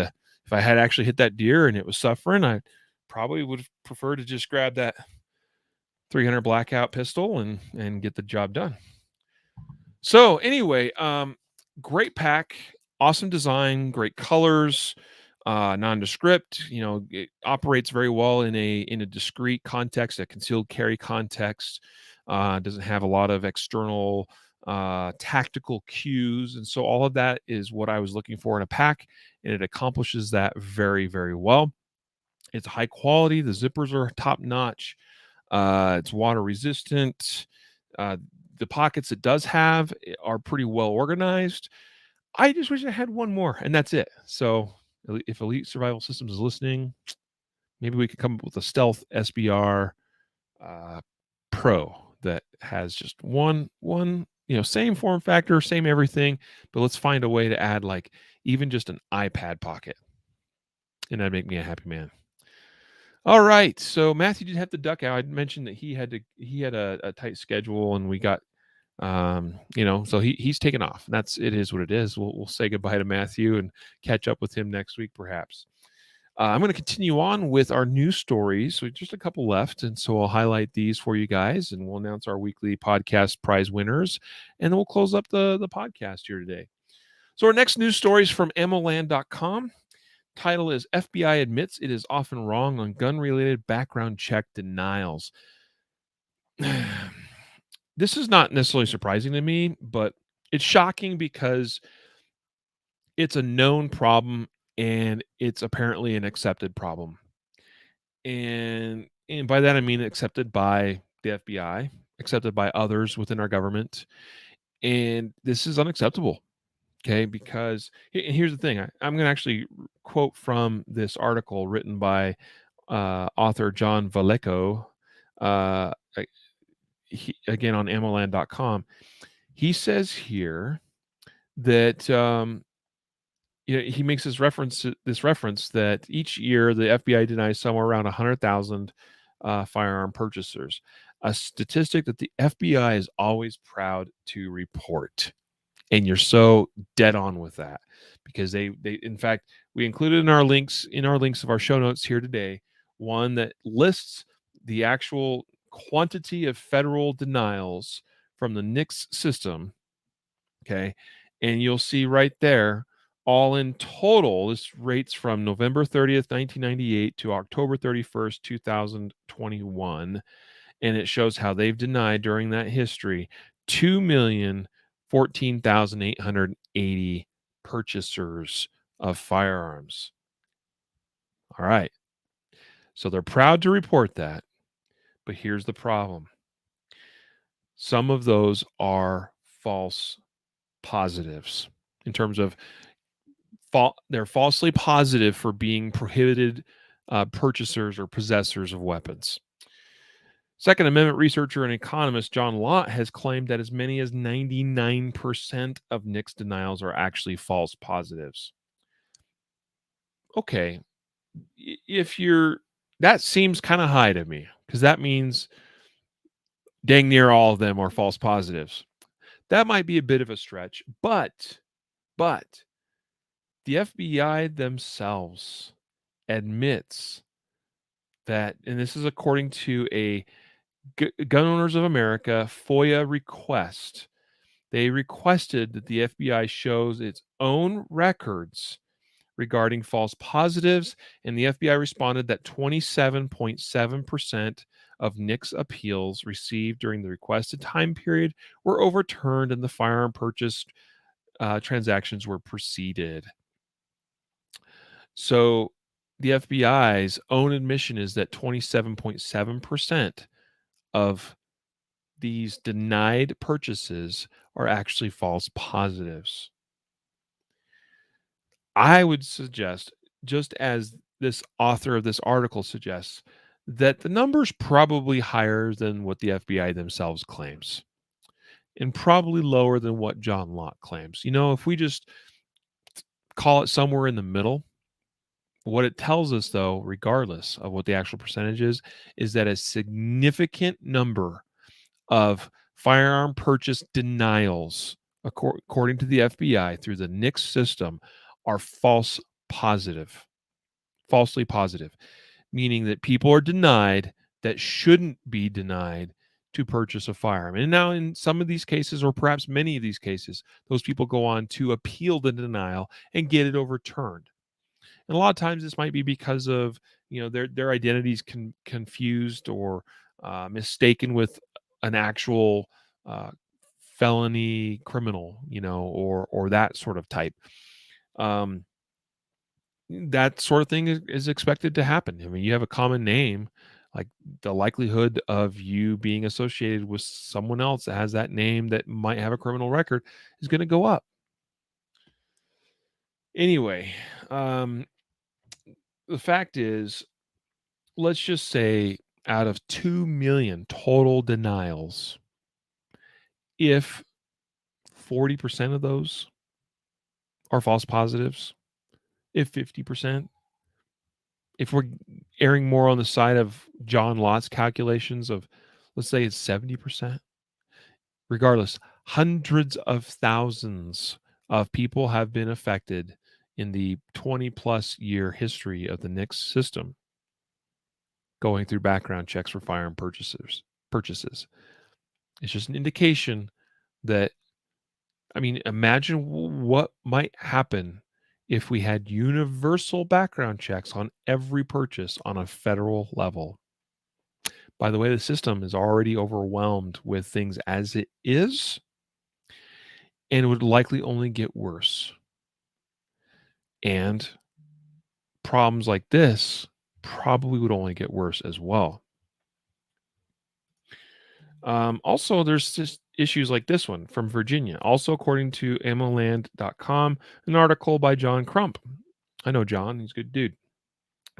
actually hit that deer and it was suffering, I probably would prefer to just grab that 300 blackout pistol and get the job done. So anyway, great pack, awesome design, great colors, nondescript. It operates very well in a discrete context, a concealed carry context. Doesn't have a lot of external tactical cues, and so all of that is what I was looking for in a pack, and it accomplishes that very, very well. It's high quality. The zippers are top notch. It's water resistant. The pockets it does have are pretty well organized. I just wish I had one more, and that's it. So if Elite Survival Systems is listening, maybe we could come up with a stealth SBR Pro that has just one, same form factor, same everything, but let's find a way to add like even just an iPad pocket, and that'd make me a happy man. All right, so Matthew did have to duck out. I mentioned that he had a tight schedule, and we got so he's taken off. It is what it is. We'll say goodbye to Matthew and catch up with him next week, perhaps. I'm going to continue on with our news stories. So just a couple left, and so I'll highlight these for you guys, and we'll announce our weekly podcast prize winners, and then we'll close up the podcast here today. So our next news story is from ammoland.com. Title is FBI admits it is often wrong on gun-related background check denials. This is not necessarily surprising to me, but it's shocking because it's a known problem and it's apparently an accepted problem. And by that I mean accepted by the FBI, accepted by others within our government. And this is unacceptable. Okay, because here's the thing. I'm going to actually quote from this article written by author John Vallejo, again on ammoland.com. He says here that he makes this reference that each year the FBI denies somewhere around 100,000 firearm purchasers, a statistic that the FBI is always proud to report. And you're so dead on with that, because they in fact, we included in our links of our show notes here today, one that lists the actual quantity of federal denials from the NICS system. Okay. And you'll see right there, all in total, this rates from November 30th, 1998 to October 31st, 2021. And it shows how they've denied during that history 2,014,880 purchasers of firearms. All right. So they're proud to report that. But here's the problem. Some of those are false positives in terms of they're falsely positive for being prohibited purchasers or possessors of weapons. Second Amendment researcher and economist John Lott has claimed that as many as 99% of NICS denials are actually false positives. Okay, that seems kind of high to me, because that means dang near all of them are false positives. That might be a bit of a stretch, but the FBI themselves admits that, and this is according to a Gun Owners of America FOIA request. They requested that the FBI shows its own records regarding false positives, and the FBI responded that 27.7% of NICS appeals received during the requested time period were overturned and the firearm purchase transactions were proceeded. So the FBI's own admission is that 27.7% of these denied purchases are actually false positives. I would suggest, just as this author of this article suggests, that the number's probably higher than what the FBI themselves claims. and probably lower than what John Locke claims. If we just call it somewhere in the middle, what it tells us, though, regardless of what the actual percentage is that a significant number of firearm purchase denials, according to the FBI through the NICS system, are falsely positive, meaning that people are denied that shouldn't be denied to purchase a firearm. And now in some of these cases, or perhaps many of these cases, those people go on to appeal the denial and get it overturned. And a lot of times this might be because of their identities confused or mistaken with an actual felony criminal, or that sort of type. That sort of thing is expected to happen. I mean, you have a common name, like the likelihood of you being associated with someone else that has that name that might have a criminal record is going to go up. Anyway, the fact is, let's just say out of 2 million total denials, if 40% of those are false positives, if 50%, if we're erring more on the side of John Lott's calculations of, let's say it's 70%, regardless, hundreds of thousands of people have been affected in the 20 plus year history of the NICS system going through background checks for firearm purchases. It's just an indication that, imagine what might happen if we had universal background checks on every purchase on a federal level. By the way, the system is already overwhelmed with things as it is, and it would likely only get worse. And problems like this probably would only get worse as well. Also, there's just issues like this one from Virginia. Also, according to ammoland.com, an article by John Crump. I know John, he's a good dude.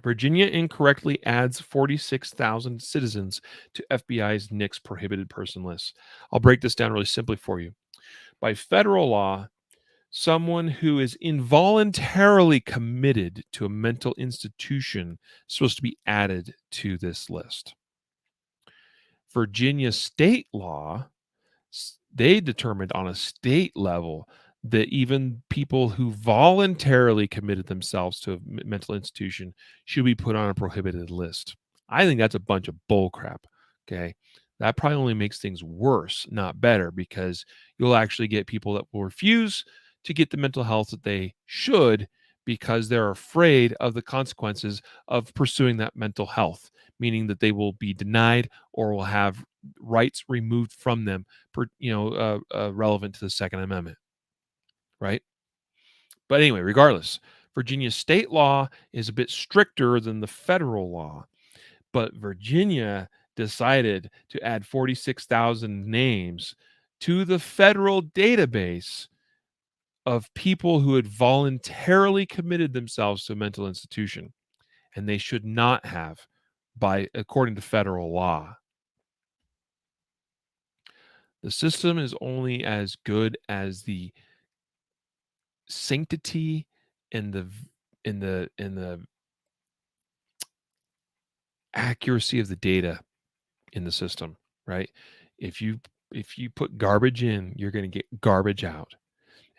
Virginia incorrectly adds 46,000 citizens to FBI's NICS prohibited person list. I'll break this down really simply for you. By federal law, someone who is involuntarily committed to a mental institution is supposed to be added to this list. Virginia state law, they determined on a state level that even people who voluntarily committed themselves to a mental institution should be put on a prohibited list. I think that's a bunch of bull crap. Okay. That probably only makes things worse, not better, because you'll actually get people that will refuse to get the mental health that they should because they're afraid of the consequences of pursuing that mental health, meaning that they will be denied or will have rights removed from them, relevant to the Second Amendment. Right? But anyway, regardless, Virginia state law is a bit stricter than the federal law. But Virginia decided to add 46,000 names to the federal database of people who had voluntarily committed themselves to a mental institution, and they should not have, according to federal law. The system is only as good as the sanctity and the accuracy of the data in the system, right? If you put garbage in, you're going to get garbage out.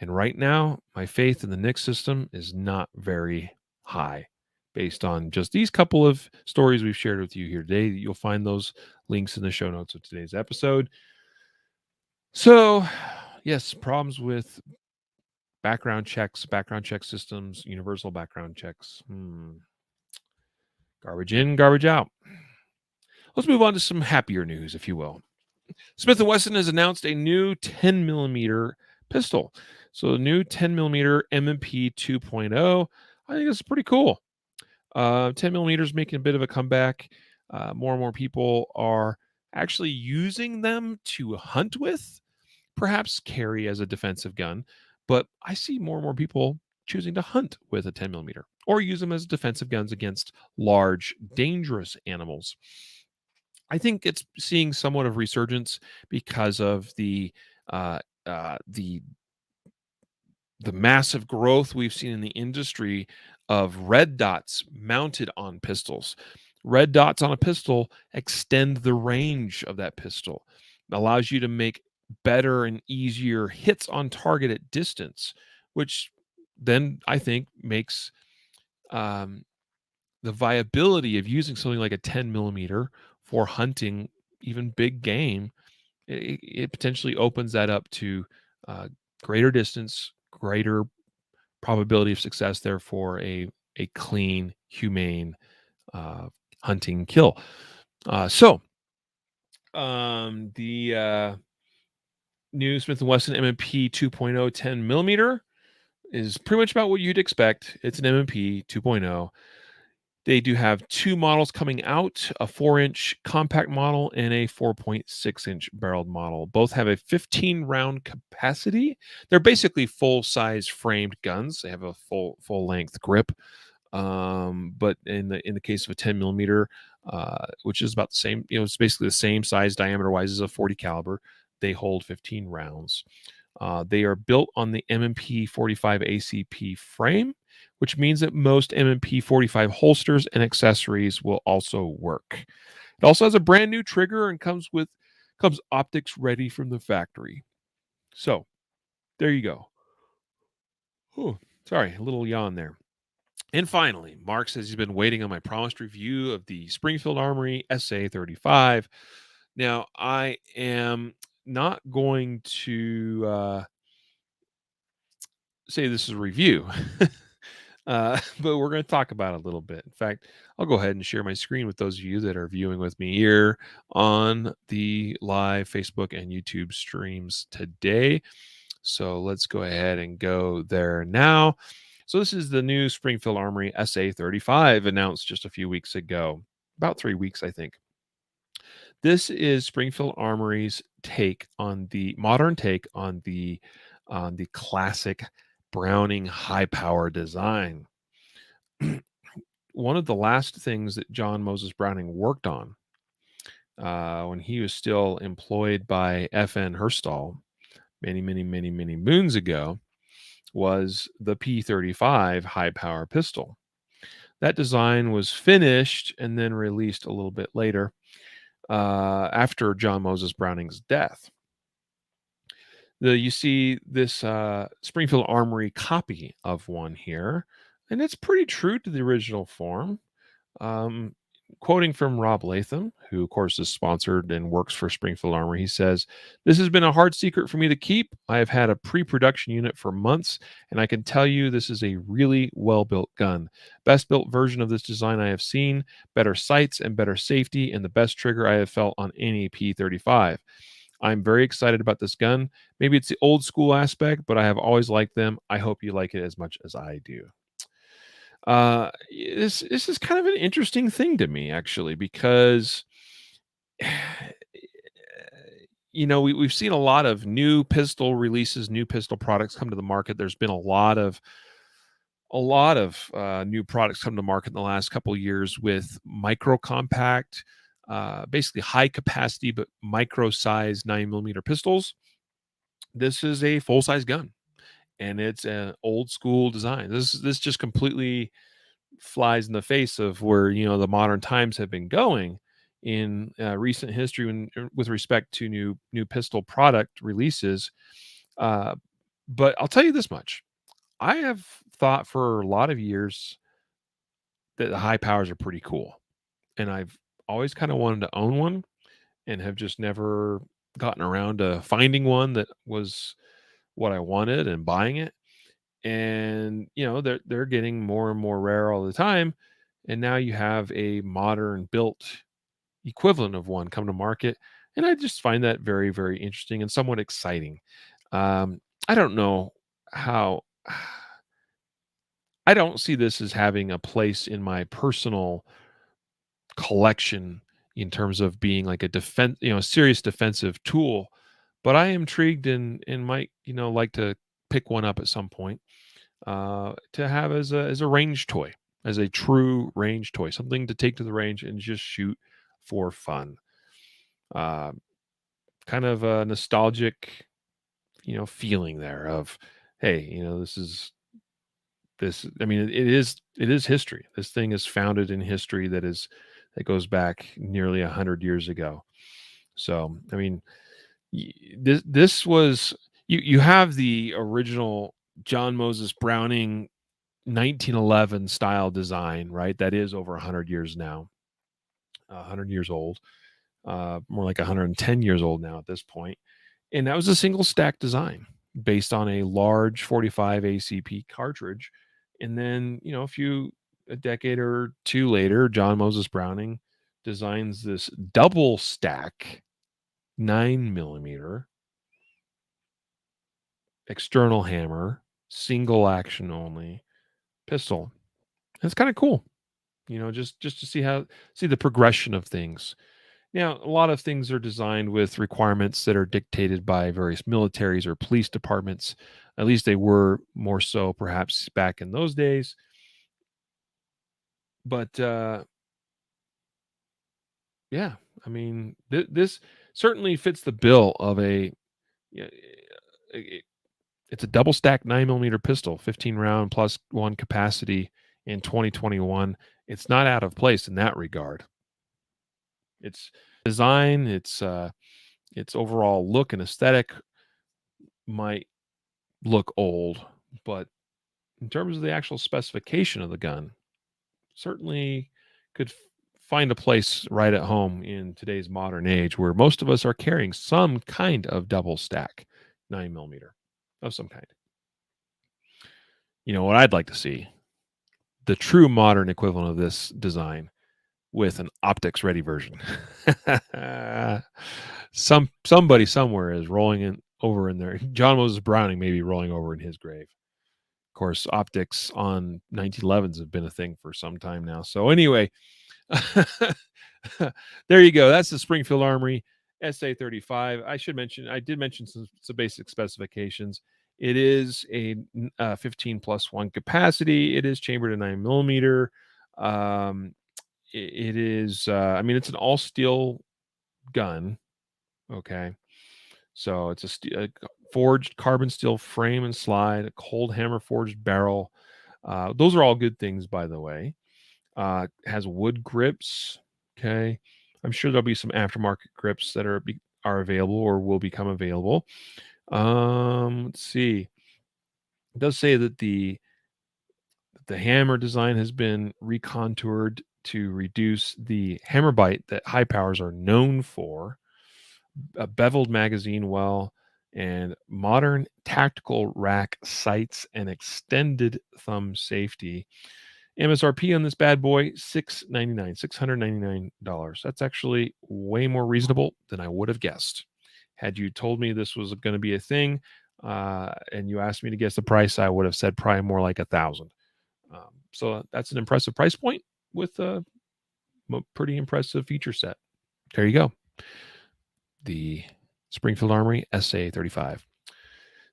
And right now, my faith in the NICS system is not very high based on just these couple of stories we've shared with you here today. You'll find those links in the show notes of today's episode. So, yes, problems with background check systems, universal background checks. Garbage in, garbage out. Let's move on to some happier news, if you will. Smith & Wesson has announced a new 10 millimeter pistol. So the new 10 millimeter M&P 2.0, I think it's pretty cool. 10 millimeters making a bit of a comeback. More and more people are actually using them to hunt with, perhaps carry as a defensive gun. But I see more and more people choosing to hunt with a 10 millimeter or use them as defensive guns against large, dangerous animals. I think it's seeing somewhat of resurgence because of the The massive growth we've seen in the industry of red dots mounted on pistols. Red dots on a pistol extend the range of that pistol. It allows you to make better and easier hits on target at distance, which then I think makes the viability of using something like a 10 millimeter for hunting even big game. It potentially opens that up to greater distance, greater probability of success, therefore a clean, humane hunting kill. The new Smith & Wesson M&P 2.0 10 millimeter is pretty much about what you'd expect. It's an M&P 2.0. They do have two models coming out, a 4-inch compact model and a 4.6-inch barreled model. Both have a 15-round capacity. They're basically full-size framed guns. They have a full-length grip. But in the case of a 10 millimeter, which is about the same, it's basically the same size diameter-wise as a 40 caliber, they hold 15 rounds. They are built on the M&P 45 ACP frame, which means that most M&P 45 holsters and accessories will also work. It also has a brand new trigger and comes optics ready from the factory. So there you go. Oh, sorry, a little yawn there. And finally, Mark says he's been waiting on my promised review of the Springfield Armory SA-35. Now, I am not going to say this is a review, but we're going to talk about it a little bit. In fact, I'll go ahead and share my screen with those of you that are viewing with me here on the live Facebook and YouTube streams today. So let's go ahead and go there now. So this is the new Springfield Armory SA-35 announced just a few weeks ago, about 3 weeks, I think. This is Springfield Armory's modern take on the classic Browning high power design. One of the last things that John Moses Browning worked on when he was still employed by FN Herstal many moons ago was the P35 high power pistol. That design was finished and then released a little bit later after John Moses Browning's death. You see this Springfield Armory copy of one here, and it's pretty true to the original form. Quoting from Rob Latham, who of course is sponsored and works for Springfield Armory, he says, "This has been a hard secret for me to keep. I have had a pre-production unit for months, and I can tell you this is a really well-built gun. Best built version of this design I have seen, better sights and better safety, and the best trigger I have felt on any P35. I'm very excited about this gun. Maybe it's the old school aspect, but I have always liked them. I hope you like it as much as I do." This is kind of an interesting thing to me, actually, because we've seen a lot of new pistol releases, new pistol products come to the market. There's been a lot of new products come to market in the last couple of years with micro compact, basically high capacity but micro size 9mm pistols. This is a full size gun, and it's an old school design. This just completely flies in the face of where the modern times have been going in recent history with respect to new pistol product releases. But I'll tell you this much: I have thought for a lot of years that the high powers are pretty cool, and I've always kind of wanted to own one, and have just never gotten around to finding one that was what I wanted and buying it. And they're getting more and more rare all the time, and now you have a modern built equivalent of one come to market, and I just find that very interesting and somewhat exciting. I don't know how I don't see this as having a place in my personal collection in terms of being like a serious defensive tool, but I am intrigued and might like to pick one up at some point to have as a range toy, as a true range toy, something to take to the range and just shoot for fun. Kind of a nostalgic feeling there of, hey, I mean, it is history. This thing is founded in history that goes back nearly 100 years ago. So, I mean, this was, you have the original John Moses Browning 1911 style design, right? That is over 100 years now, 100 years old, more like 110 years old now at this point. And that was a single stack design based on a large 45 ACP cartridge. And then, a decade or two later, John Moses Browning designs this double stack 9mm external hammer, single action only pistol. It's kind of cool, just to see the progression of things. Now, a lot of things are designed with requirements that are dictated by various militaries or police departments. At least they were more so perhaps back in those days. But yeah, I mean, this certainly fits the bill of it's a double stack 9mm pistol, 15 round plus one capacity in 2021. It's not out of place in that regard. Its design, its overall look and aesthetic might look old, but in terms of the actual specification of the gun, certainly could find a place right at home in today's modern age where most of us are carrying some kind of double stack 9mm of some kind. What I'd like to see, the true modern equivalent of this design with an optics ready version. Somebody somewhere is rolling over in there. John Moses Browning may be rolling over in his grave. Of course, optics on 1911s have been a thing for some time now. So anyway, there you go. That's the Springfield Armory SA-35. I did mention some basic specifications. It is a 15 plus one capacity. It is chambered at 9mm. It is, it's an all steel gun. Okay. So it's a forged carbon steel frame and slide, a cold hammer forged barrel. Those are all good things, by the way. Has wood grips. Okay. I'm sure there'll be some aftermarket grips that are available or will become available. Let's see. It does say that the hammer design has been recontoured to reduce the hammer bite that high powers are known for. A beveled magazine well, and modern tactical rack sights and extended thumb safety. MSRP on this bad boy, $699. That's actually way more reasonable than I would have guessed. Had you told me this was going to be a thing, and you asked me to guess the price, I would have said probably more like $1,000. So that's an impressive price point with a pretty impressive feature set. There you go. The Springfield Armory SA-35.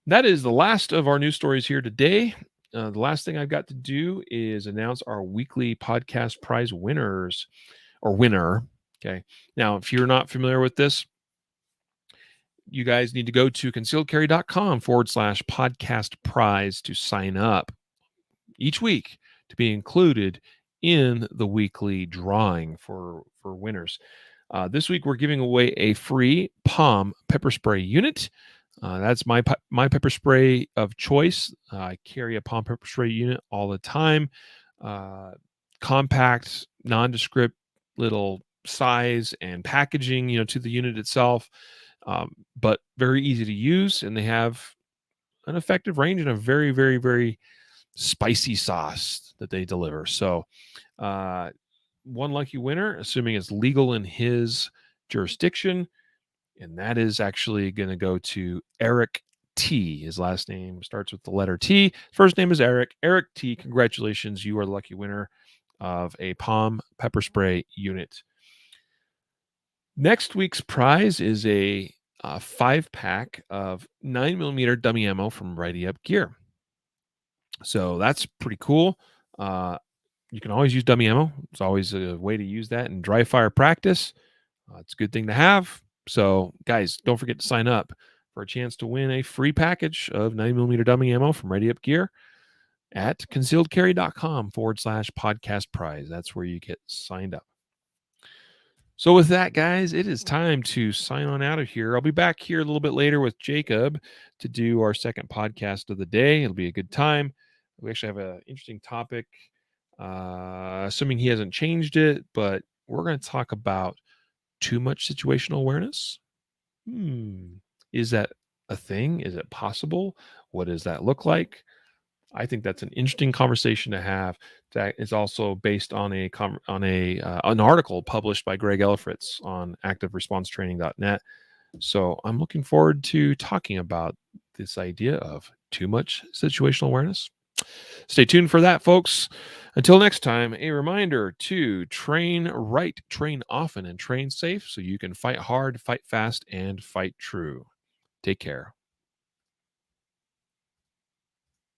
That is the last of our news stories here today. The last thing I've got to do is announce our weekly podcast prize winners or winner. Okay. Now, if you're not familiar with this, you guys need to go to concealedcarry.com/podcast prize to sign up each week to be included in the weekly drawing for winners. This week, we're giving away a free Palm pepper spray unit. That's my pepper spray of choice. I carry a Palm pepper spray unit all the time. Compact, nondescript little size and packaging, to the unit itself, but very easy to use. And they have an effective range and a very, very, very spicy sauce that they deliver. So, one lucky winner, assuming it's legal in his jurisdiction, and that is actually going to go to Eric T. His last name starts with the letter T. First name is Eric. Eric T. Congratulations, you are the lucky winner of a Palm pepper spray unit. Next week's prize is a 5-pack of 9mm dummy ammo from Righty Up Gear. So that's pretty cool. You can always use dummy ammo. It's always a way to use that in dry fire practice. It's a good thing to have. So, guys, don't forget to sign up. for a chance to win a free package of 9mm dummy ammo from Ready Up Gear at concealedcarry.com/podcast prize. That's where you get signed up. So with that, guys, it is time to sign on out of here. I'll be back here a little bit later with Jacob to do our second podcast of the day. It'll be a good time. We actually have an interesting topic, assuming he hasn't changed it, but we're going to talk about too much situational awareness. Is that a thing? Is it possible? What does that look like? I think that's an interesting conversation to have. That is also based on an article published by Greg Elfritz on activeresponsetraining.net. So I'm looking forward to talking about this idea of too much situational awareness. Stay tuned for that, folks. Until next time, a reminder to train right, train often, and train safe so you can fight hard, fight fast, and fight true. Take care.